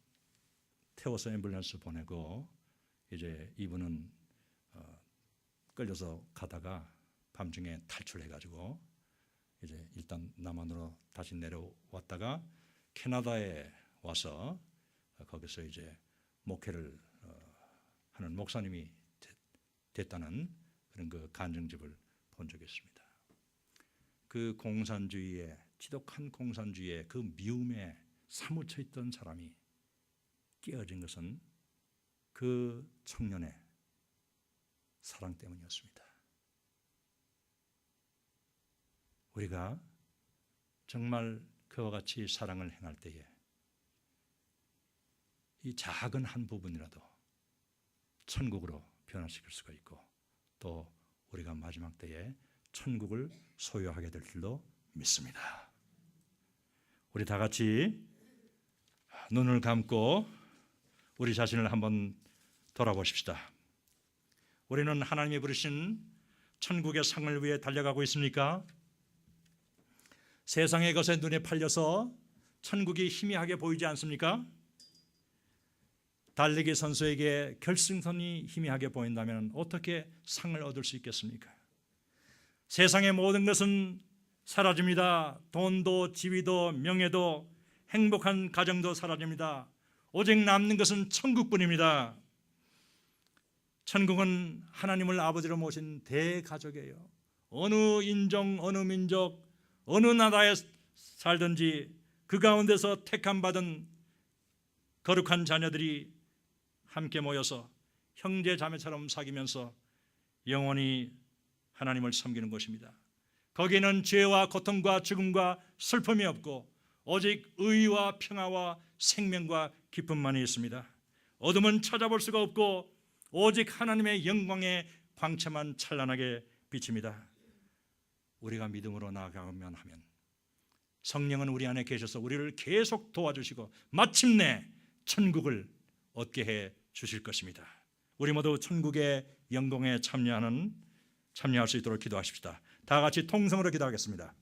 태워서 앰뷸런스 보내고 이제 이분은 끌려서 가다가 밤중에 탈출해가지고 이제 일단 남한으로 다시 내려왔다가 캐나다에 와서 거기서 이제 목회를 하는 목사님이 됐다는 그런 그 간증집을 본 적이 있습니다. 그 공산주의의 지독한 공산주의의 그 미움에 사무쳐 있던 사람이 깨어진 것은 그 청년의 사랑 때문이었습니다. 우리가 정말 그와 같이 사랑을 행할 때에 이 작은 한 부분이라도 천국으로 변화시킬 수가 있고 또 우리가 마지막 때에 천국을 소유하게 될 줄로 믿습니다. 우리 다 같이 눈을 감고 우리 자신을 한번 돌아보십시다. 우리는 하나님이 부르신 천국의 상을 위해 달려가고 있습니까? 세상의 것에 눈에 팔려서 천국이 희미하게 보이지 않습니까? 달리기 선수에게 결승선이 희미하게 보인다면 어떻게 상을 얻을 수 있겠습니까? 세상의 모든 것은 사라집니다. 돈도 지위도 명예도 행복한 가정도 사라집니다. 오직 남는 것은 천국뿐입니다. 천국은 하나님을 아버지로 모신 대가족이에요. 어느 인종, 어느 민족, 어느 나라에 살든지 그 가운데서 택함받은 거룩한 자녀들이 함께 모여서 형제 자매처럼 사귀면서 영원히 하나님을 섬기는 곳입니다. 거기는 죄와 고통과 죽음과 슬픔이 없고 오직 의와 평화와 생명과 기쁨만이 있습니다. 어둠은 찾아볼 수가 없고 오직 하나님의 영광의 광채만 찬란하게 비칩니다. 우리가 믿음으로 나아가면 하면 성령은 우리 안에 계셔서 우리를 계속 도와주시고 마침내 천국을 얻게 해 주실 것입니다. 우리 모두 천국의 영광에 참여할 수 있도록 기도하십시다. 다 같이 통성으로 기도하겠습니다.